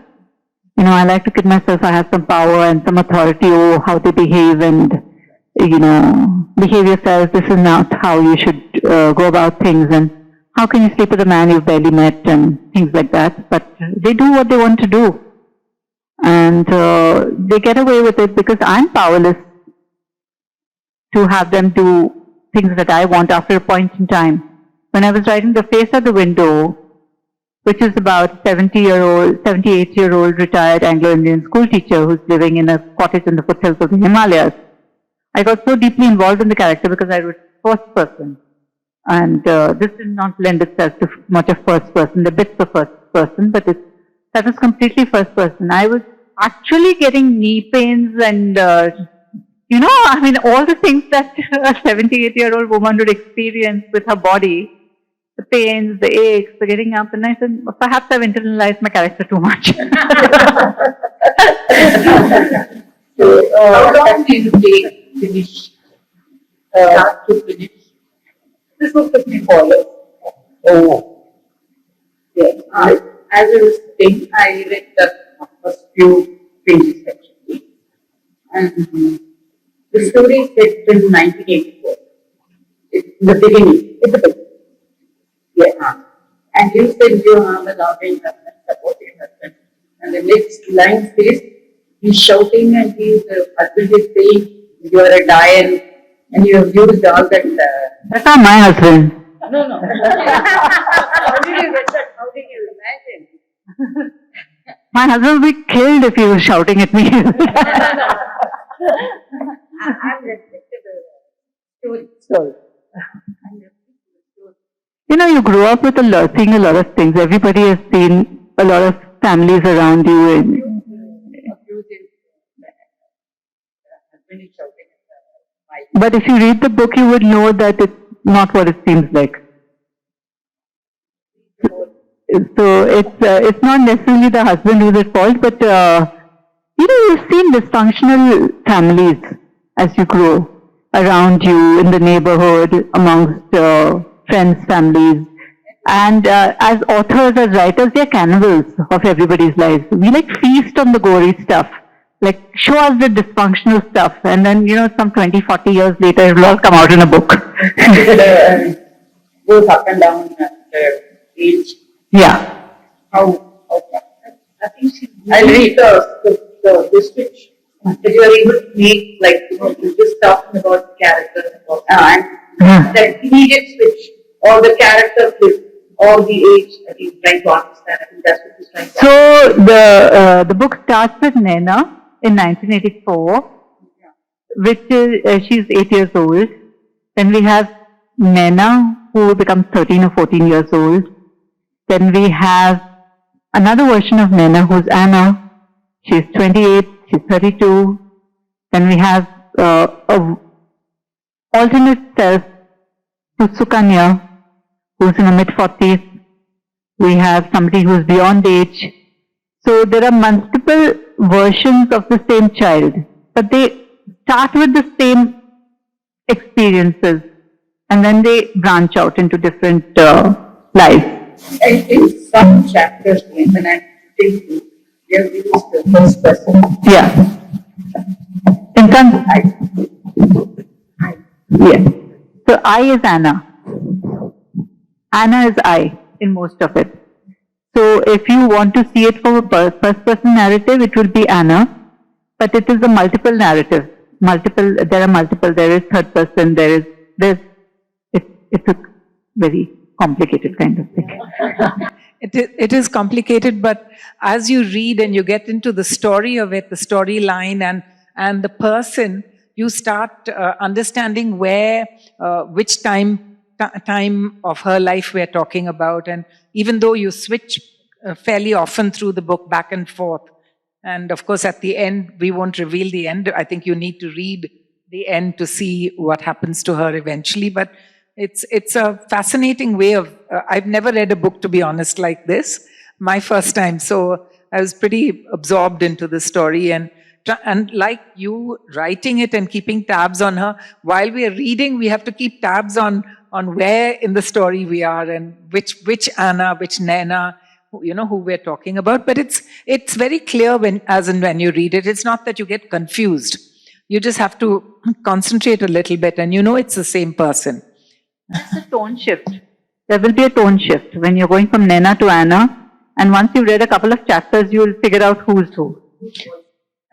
You know, I like to kid myself I have some power and some authority over how they behave and, you know, behave yourself. This is not how you should go about things, and how can you sleep with a man you've barely met and things like that. But they do what they want to do. And they get away with it because I'm powerless to have them do things that I want after a point in time. When I was writing The Face at the Window, which is about 78-year-old retired Anglo-Indian school teacher who's living in a cottage in the foothills of the Himalayas, I got so deeply involved in the character because I was first person. And this did not lend itself to much of first person, the bits of first person, but that was completely first person. I was actually getting knee pains and, you know, I mean, all the things that a 78-year-old woman would experience with her body, the pains, the aches, the getting up, and I said, perhaps I've internalized my character too much. How long do you take to finish? Start to finish? This book took me 4 years. Oh. Yes. As I was saying, I read the first few pages actually. And the story is set in 1984. In the beginning. In the beginning. Yeah. And you said you have a loving husband, supporting husband. And the next line says, he's shouting and his husband is saying, you are a dial. And you have used all that. That's not my husband. No. How did you get that? How did you imagine? My husband would be killed if he was shouting at me. I'm restricted to story. You know, you grow up with seeing a lot of things. Everybody has seen a lot of families around you. And but if you read the book, you would know that it's not what it seems like. So it's not necessarily the husband who's at fault, but you know, you've seen dysfunctional families as you grow around you in the neighborhood, amongst friends, families, and as authors, as writers, they're cannibals of everybody's lives. We like feast on the gory stuff. Like, show us the dysfunctional stuff, and then, you know, some 20, 40 years later, it will all come out in a book. Goes up and down age. Yeah. How I think I'll read the description. That you are able to make, like, you know, you're just talking about the character and the immediate switch, or the character flip, or the age, I think, trying to understand. I think that's what he's trying to So the book starts with Naina in 1984, which is, she's 8 years old. Then we have Naina, who becomes 13 or 14 years old. Then we have another version of Naina, who's Anna. She's 28, she's 32. Then we have a alternate self to Sukanya, who's in the mid-40s. We have somebody who's beyond age. So there are multiple versions of the same child, but they start with the same experiences, and then they branch out into different lives. I think some chapters, when I'm thinking, they have used the first person. Yeah. In some, yes. So I is Anna. Anna is I in most of it. So if you want to see it from a first person narrative, it will be Anna, but it is a multiple narrative. There are multiple, there is third person, it's a very complicated kind of thing. It is complicated, but as you read and you get into the story of it, the storyline and the person, you start understanding which time of her life we're talking about. And even though you switch fairly often through the book back and forth, and of course at the end, we won't reveal the end. I think you need to read the end to see what happens to her eventually. But it's a fascinating way of. I've never read a book, to be honest, like this. My first time, so I was pretty absorbed into the story, and like you, writing it and keeping tabs on her while we are reading. We have to keep tabs on where in the story we are and which Anna, which Naina, who we're talking about. But it's very clear when you read it. It's not that you get confused. You just have to concentrate a little bit, and it's the same person. It's a tone shift. There will be a tone shift when you're going from Nena to Anna, and once you've read a couple of chapters, you'll figure out who's who.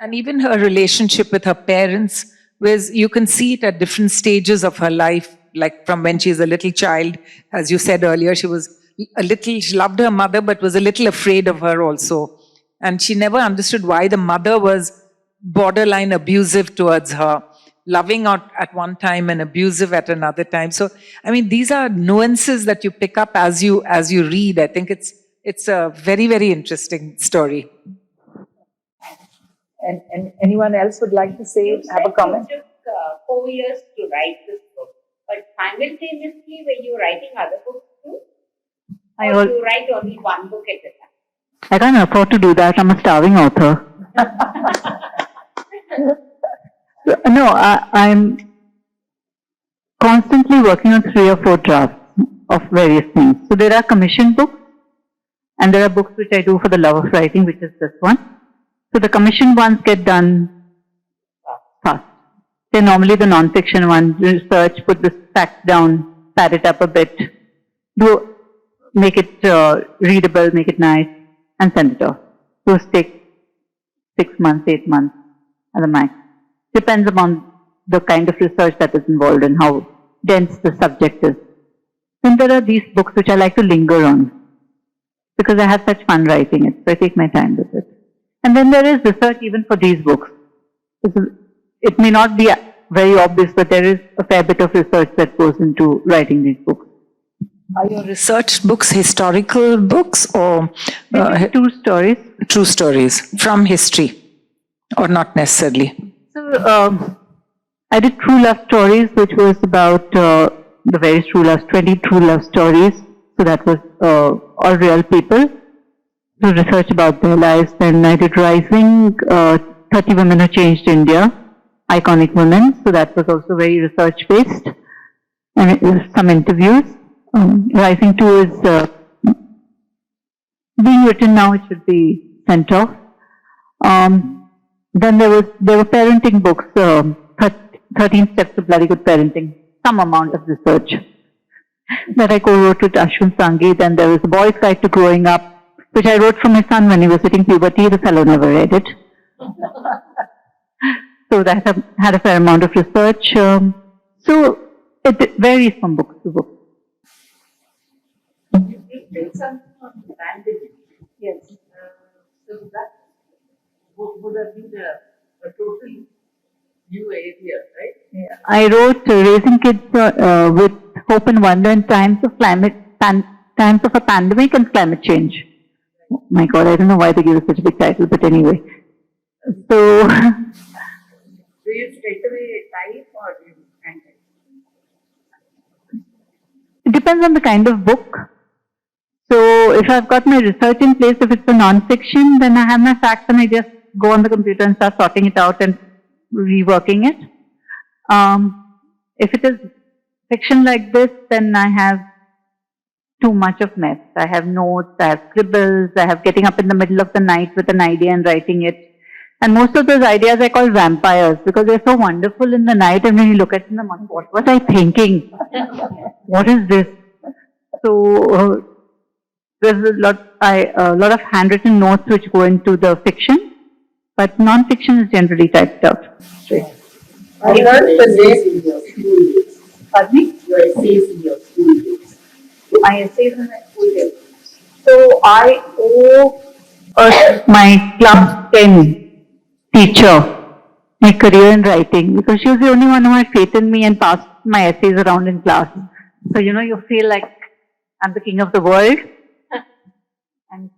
And even her relationship with her parents, whereas you can see it at different stages of her life, like from when she's a little child. As you said earlier, she loved her mother, but was a little afraid of her also. And she never understood why the mother was borderline abusive towards her, loving at one time and abusive at another time. So, I mean, these are nuances that you pick up as you read. I think it's a very, very interesting story. And anyone else would like to have a comment? You took 4 years to write this book, but simultaneously, were you writing other books too? Or you write only one book at a time? I can't afford to do that. I'm a starving author. No, I'm constantly working on 3 or 4 drafts of various things. So there are commissioned books, and there are books which I do for the love of writing, which is this one. So the commissioned ones get done fast. They're normally the non-fiction ones. Research, put the facts down, pad it up a bit, make it readable, make it nice, and send it off. Those take 6 months, 8 months at the max. Depends upon the kind of research that is involved and how dense the subject is. Then there are these books which I like to linger on because I have such fun writing it, so I take my time with it. And then there is research even for these books. It may not be very obvious, but there is a fair bit of research that goes into writing these books. Are your research books historical books or true stories? True stories from history, or not necessarily? So I did True Love Stories, which was about the various true love, 20 true love stories. So that was all real people to research about their lives. Then I did Rising, 30 Women Who Changed India, iconic women. So that was also very research based, and it was some interviews. Rising 2 is being written now. It should be sent off. Then there were parenting books, 13 Steps to Bloody Good Parenting, some amount of research that I co-wrote with Ashwin Sanghi. Then there was A Boy's Guide to Growing Up, which I wrote for my son when he was hitting puberty. The fellow never read it. So that had a fair amount of research. So it varies from book to book. You did something on bandaging. Yes. So that would have been a totally new area, right? Yeah. I wrote Raising Kids with Hope and Wonder in Times of a Pandemic and Climate Change. Oh my God, I don't know why they gave it such a big title, but anyway. So. Do you straight away type or do you hand type? It depends on the kind of book. So if I've got my research in place, if it's a non-fiction, then I have my facts and I just go on the computer and start sorting it out and reworking it. If it is fiction like this, then I have too much of mess. I have notes, I have scribbles, I have getting up in the middle of the night with an idea and writing it. And most of those ideas I call vampires because they're so wonderful in the night, and when you look at them in the morning, what was I thinking? What is this? So there's a lot of handwritten notes which go into the fiction, but non-fiction is generally typed out. I heard the name. Pardon me? Your essays in your school days. My essays in my school days. So I owe my class 10 teacher my career in writing because she was the only one who had faith in me and passed my essays around in class. So you feel like I'm the king of the world. And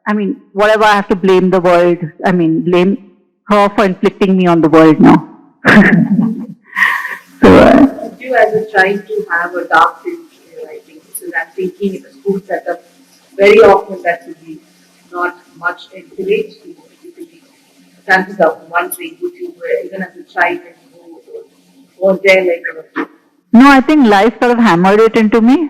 I mean, whatever I have to blame the world, blame her for inflicting me on the world now. So, Do you as a child to have a dark tinge in your writing? Because I'm thinking in a school setup, very often that would be not much encouraged. Typically, chances are wondering, would you, even as a child, when you was there like a No, I think life sort of hammered it into me.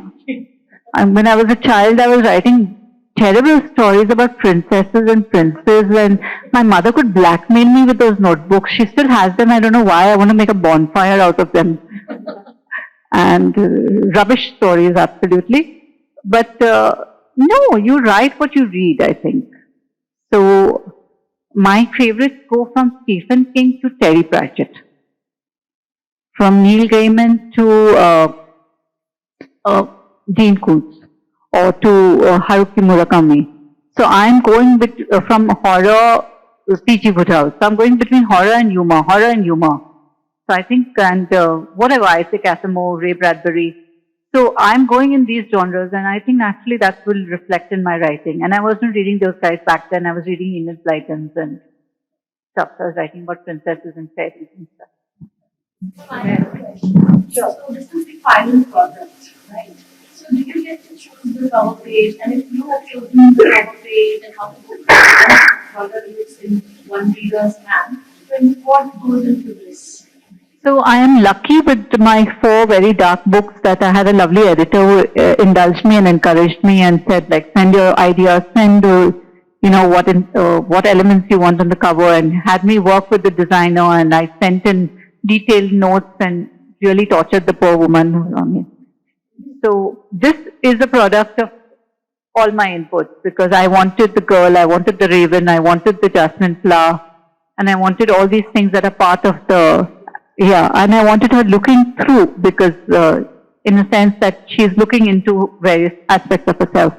And when I was a child, I was writing terrible stories about princesses and princes, and my mother could blackmail me with those notebooks. She still has them. I don't know why. I want to make a bonfire out of them. And rubbish stories, absolutely. But no, you write what you read, I think. So my favorites go from Stephen King to Terry Pratchett, from Neil Gaiman to Dean Koontz, or to Haruki Murakami. So I'm going from horror, P.G. Woodhouse. So I'm going between horror and humor. So I think, and whatever, Isaac Asimov, Ray Bradbury. So I'm going in these genres, and I think naturally that will reflect in my writing. And I wasn't reading those guys back then. I was reading Enid Blytons and stuff. So I was writing about princesses and fairies and stuff. Sure. So this is the final product, right? So do you get to choose the cover page? And if you have chosen the cover page and how the book color looks in one reader's hand, then what goes into this? So I am lucky with my 4 very dark books that I had a lovely editor who indulged me and encouraged me and said, like, send your ideas, send what elements you want on the cover, and had me work with the designer, and I sent in detailed notes and really tortured the poor woman who was on it. So this is a product of all my inputs, because I wanted the girl, I wanted the raven, I wanted the jasmine flower, and I wanted all these things that are part of and I wanted her looking through, because in a sense that she's looking into various aspects of herself.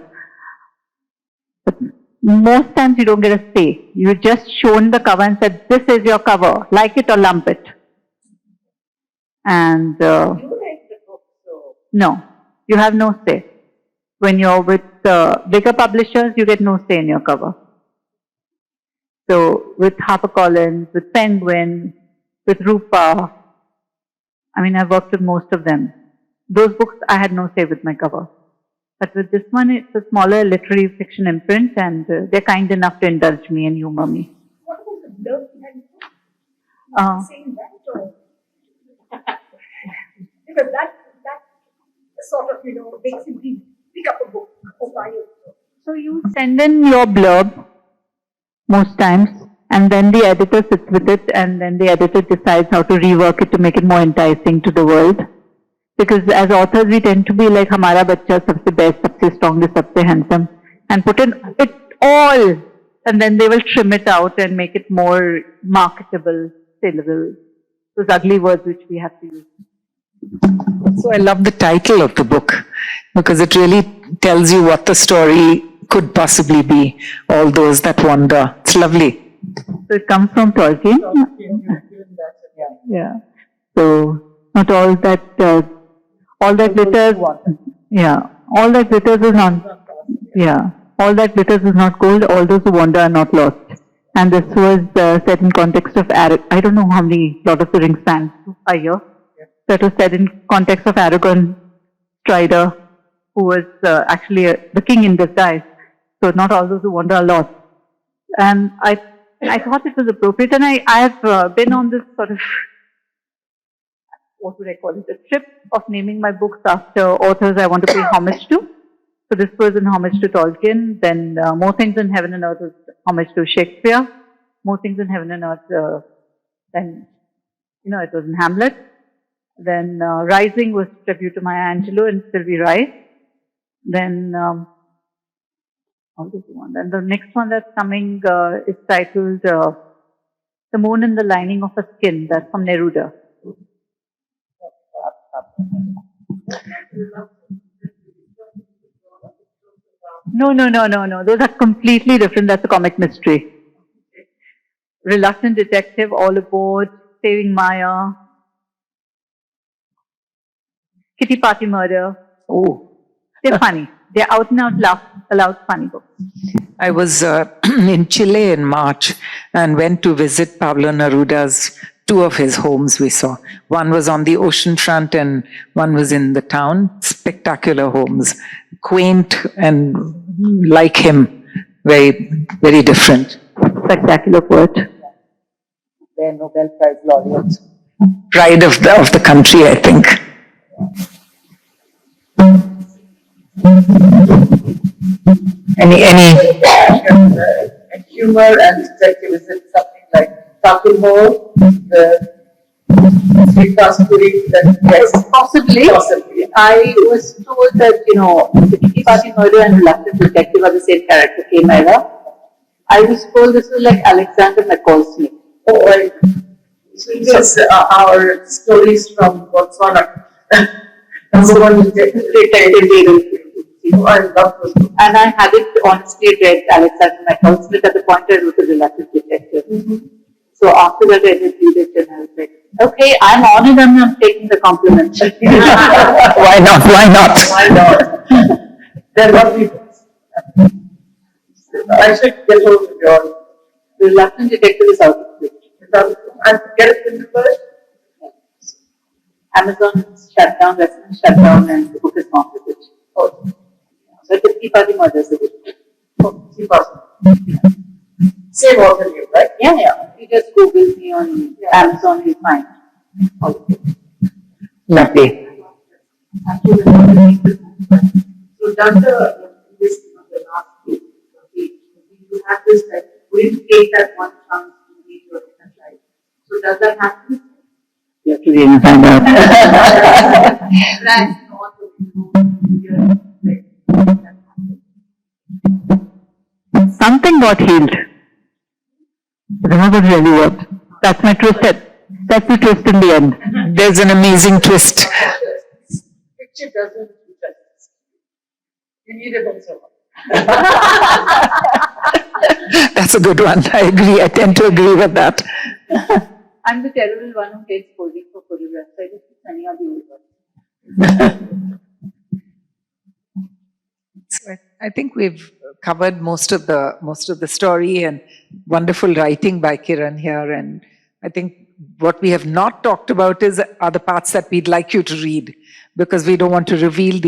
But most times you don't get a say. You're just shown the cover and said, this is your cover, like it or lump it. And you write the book, so no, you have no say. When you're with bigger publishers, you get no say in your cover. So with HarperCollins, with Penguin, with Rupa, I mean, I've worked with most of them. Those books, I had no say with my cover. But with this one, it's a smaller literary fiction imprint, and they're kind enough to indulge me and humor me. What was the blurb behind it? Saying that or? Because that sort of, makes him pick up a book or buy it. So you send in your blurb most times, and then the editor sits with it, and then the editor decides how to rework it to make it more enticing to the world. Because as authors, we tend to be like, "Hamara bachcha sabse best, sabse strongest, sabse handsome," and put in it all, and then they will trim it out and make it more marketable, saleable. Those ugly words which we have to use. So I love the title of the book, because it really tells you what the story could possibly be, all those that wander. It's lovely. So it comes from Tolkien. Yeah. So not all that glitters. Yeah. All that glitters is not. Yeah. All that glitters is not gold. All those who wander are not lost. And this was set in context of I don't know how many Lord of the Rings fans are here. That was set in context of Aragorn Strider, who was actually the king in disguise. So not all those who wander are lost. And I thought it was appropriate, and I have been on this sort of, what would I call it, a trip of naming my books after authors I want to pay homage to. So this was in homage to Tolkien, then More Things in Heaven and Earth was homage to Shakespeare, More Things in Heaven and Earth, then, it was in Hamlet. Then Rising was tribute to Maya Angelou and Sylvie Rice. Then then the next one that's coming is titled The Moon in the Lining of a Skin. That's from Neruda. No. Those are completely different. That's a comic mystery. Reluctant Detective, All Aboard, Saving Maya, Kitty Party Murder. Oh. They're funny. They're out and out loud funny books. I was in Chile in March and went to visit Pablo Neruda's two of his homes we saw. One was on the ocean front and one was in the town. Spectacular homes, quaint and like him, very, very different. Spectacular poet. They're Nobel Prize laureates. Pride of the country, I think. Any And humor and detective, is it something like Takumho, the Srikas Puri, yes? Possibly. Possibly. I was told that, the Kitty Party Murder and Reluctant Detective are the same character, K. Myra. I was told this was like Alexander McCall's name. Oh, right. So yes, our stories from Botswana. Number one detective. Oh, I love those books. And I hadn't honestly read Alexander McCall Smith at the point I wrote The Reluctant Detective. So after that I did read it and I was like, okay, I'm on it and I'm taking the compliment. Why not? Why not? Why not? They're lovely books. I should get hold of your The Reluctant Detective is out of print. and get it in the first. Amazon shut down, restaurant shut down, and the book is not with it. Oh, So the Tea Party Murder is a book. oh, see, possible. Same author name, right? Yeah. You just Google me on Amazon, you'll find all of it. Lovely. So does this the last week, you have this like will take that one chance to read your inner child. So does that happen? You have to read and find out. That's not Something got healed. But another really worked. That's my twist. That's the twist in the end. There's an amazing twist. Picture doesn't do justice. You need a better one. That's a good one. I agree. I tend to agree with that. I'm the terrible one who takes holding for photographs. I just keep sending out the old ones. So I think we've covered most of the story and wonderful writing by Kiran here. And I think what we have not talked about are the parts that we'd like you to read, because we don't want to reveal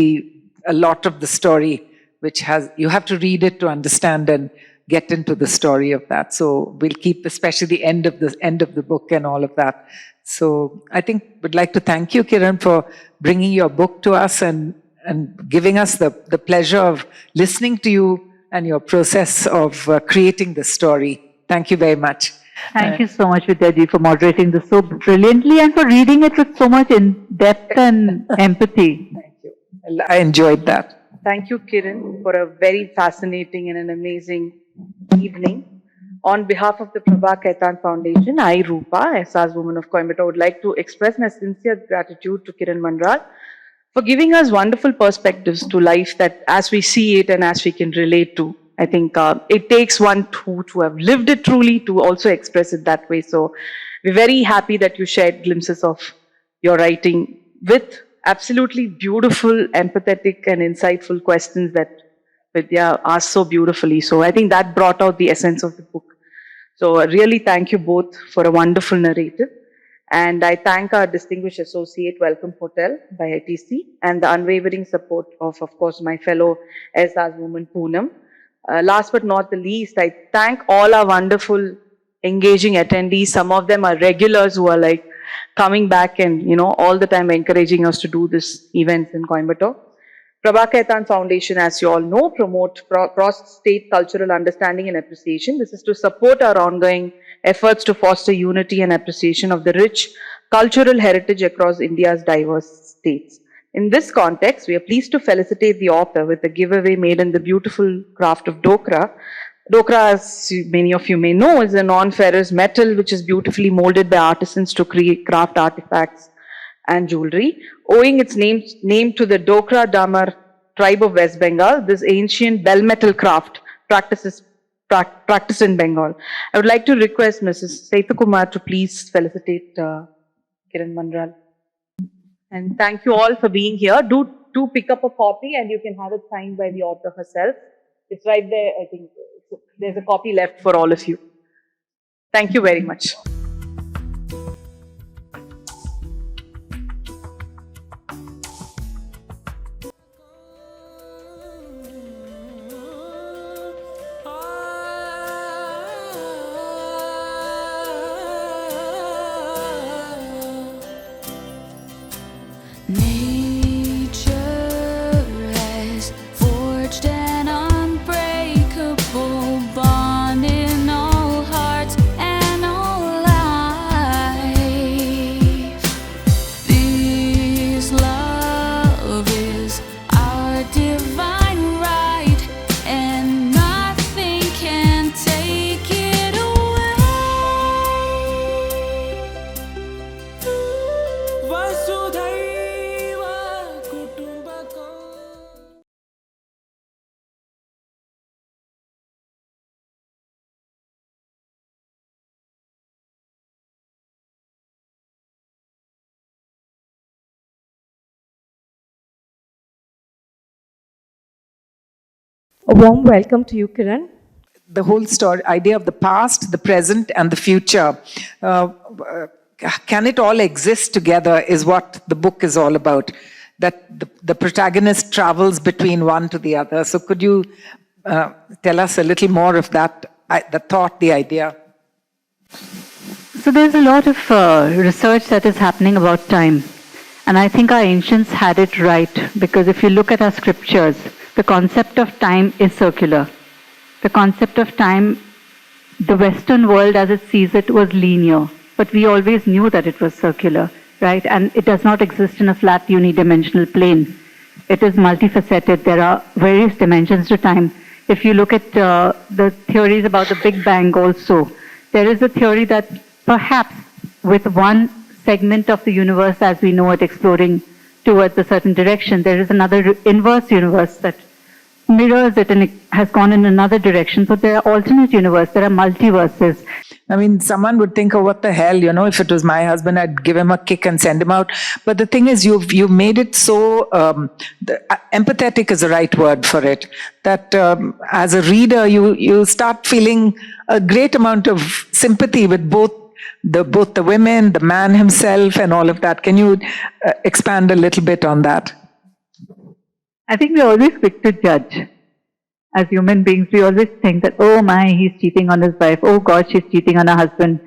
a lot of the story, which you have to read it to understand and get into the story of that. So we'll keep especially the end of the book and all of that. So I think we'd like to thank you, Kiran, for bringing your book to us and giving us the pleasure of listening to you and your process of creating the story. Thank you very much. Thank you so much, Vidyaji, for moderating this so brilliantly and for reading it with so much in depth and empathy. Thank you. I enjoyed that. Thank you, Kiran, for a very fascinating and an amazing evening. On behalf of the Prabha Khaitan Foundation, I, Rupa, SR's Woman of Coimbatore, would like to express my sincere gratitude to Kiran Manral for giving us wonderful perspectives to life that as we see it and as we can relate to. I think it takes one to have lived it truly to also express it that way. So we're very happy that you shared glimpses of your writing with absolutely beautiful, empathetic and insightful questions that Vidya asked so beautifully. So I think that brought out the essence of the book. So I really thank you both for a wonderful narrative. And I thank our distinguished associate, Welcome Hotel by ITC, and the unwavering support of course, my fellow SR's woman, Poonam. Last but not the least, I thank all our wonderful, engaging attendees. Some of them are regulars who are like coming back and, all the time encouraging us to do this events in Coimbatore. Prabha Khaitan Foundation, as you all know, promote cross-state cultural understanding and appreciation. This is to support our ongoing efforts to foster unity and appreciation of the rich cultural heritage across India's diverse states. In this context, we are pleased to felicitate the author with a giveaway made in the beautiful craft of Dokra. Dokra, as many of you may know, is a non-ferrous metal which is beautifully molded by artisans to create craft artifacts and jewelry. Owing its name to the Dokra Damar tribe of West Bengal, this ancient bell metal craft practiced in Bengal. I would like to request Mrs. Seithakumar to please felicitate Kiran Manral. And thank you all for being here. Do pick up a copy and you can have it signed by the author herself. It's right there, I think. There's a copy left for all of you. Thank you very much. A warm welcome to you, Kiran. The whole story, idea of the past, the present, and the future. Can it all exist together is what the book is all about. That the protagonist travels between one to the other. So could you tell us a little more of that, the thought, the idea? So there's a lot of research that is happening about time. And I think our ancients had it right, because if you look at our scriptures, the concept of time is circular. The concept of time, the Western world as it sees it was linear, but we always knew that it was circular, right? And it does not exist in a flat unidimensional plane. It is multifaceted. There are various dimensions to time. If you look at the theories about the Big Bang also, there is a theory that perhaps with one segment of the universe as we know it exploring towards a certain direction, there is another inverse universe that mirrors it and it has gone in another direction. So there are alternate universes, there are multiverses. I mean, someone would think, oh, what the hell, if it was my husband, I'd give him a kick and send him out. But the thing is, you've made it so, empathetic is the right word for it, that as a reader, you start feeling a great amount of sympathy with both the women, the man himself, and all of that. Can you expand a little bit on that? I think we always quick to judge. As human beings, we always think that, oh my, he's cheating on his wife. Oh God, she's cheating on her husband.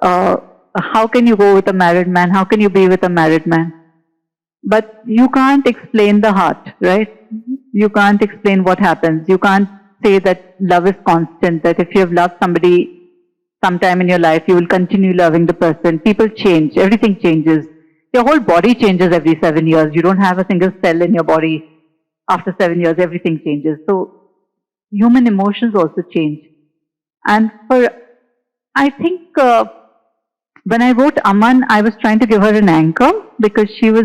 How can you go with a married man? How can you be with a married man? But you can't explain the heart, right? You can't explain what happens. You can't say that love is constant, that if you have loved somebody sometime in your life, you will continue loving the person. People change. Everything changes. Your whole body changes every 7 years. You don't have a single cell in your body. After 7 years, everything changes. So human emotions also change. And I think when I wrote Aman, I was trying to give her an anchor because she was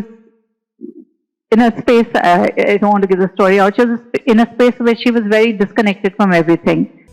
in a space, I don't want to give the story out, she was in a space where she was very disconnected from everything.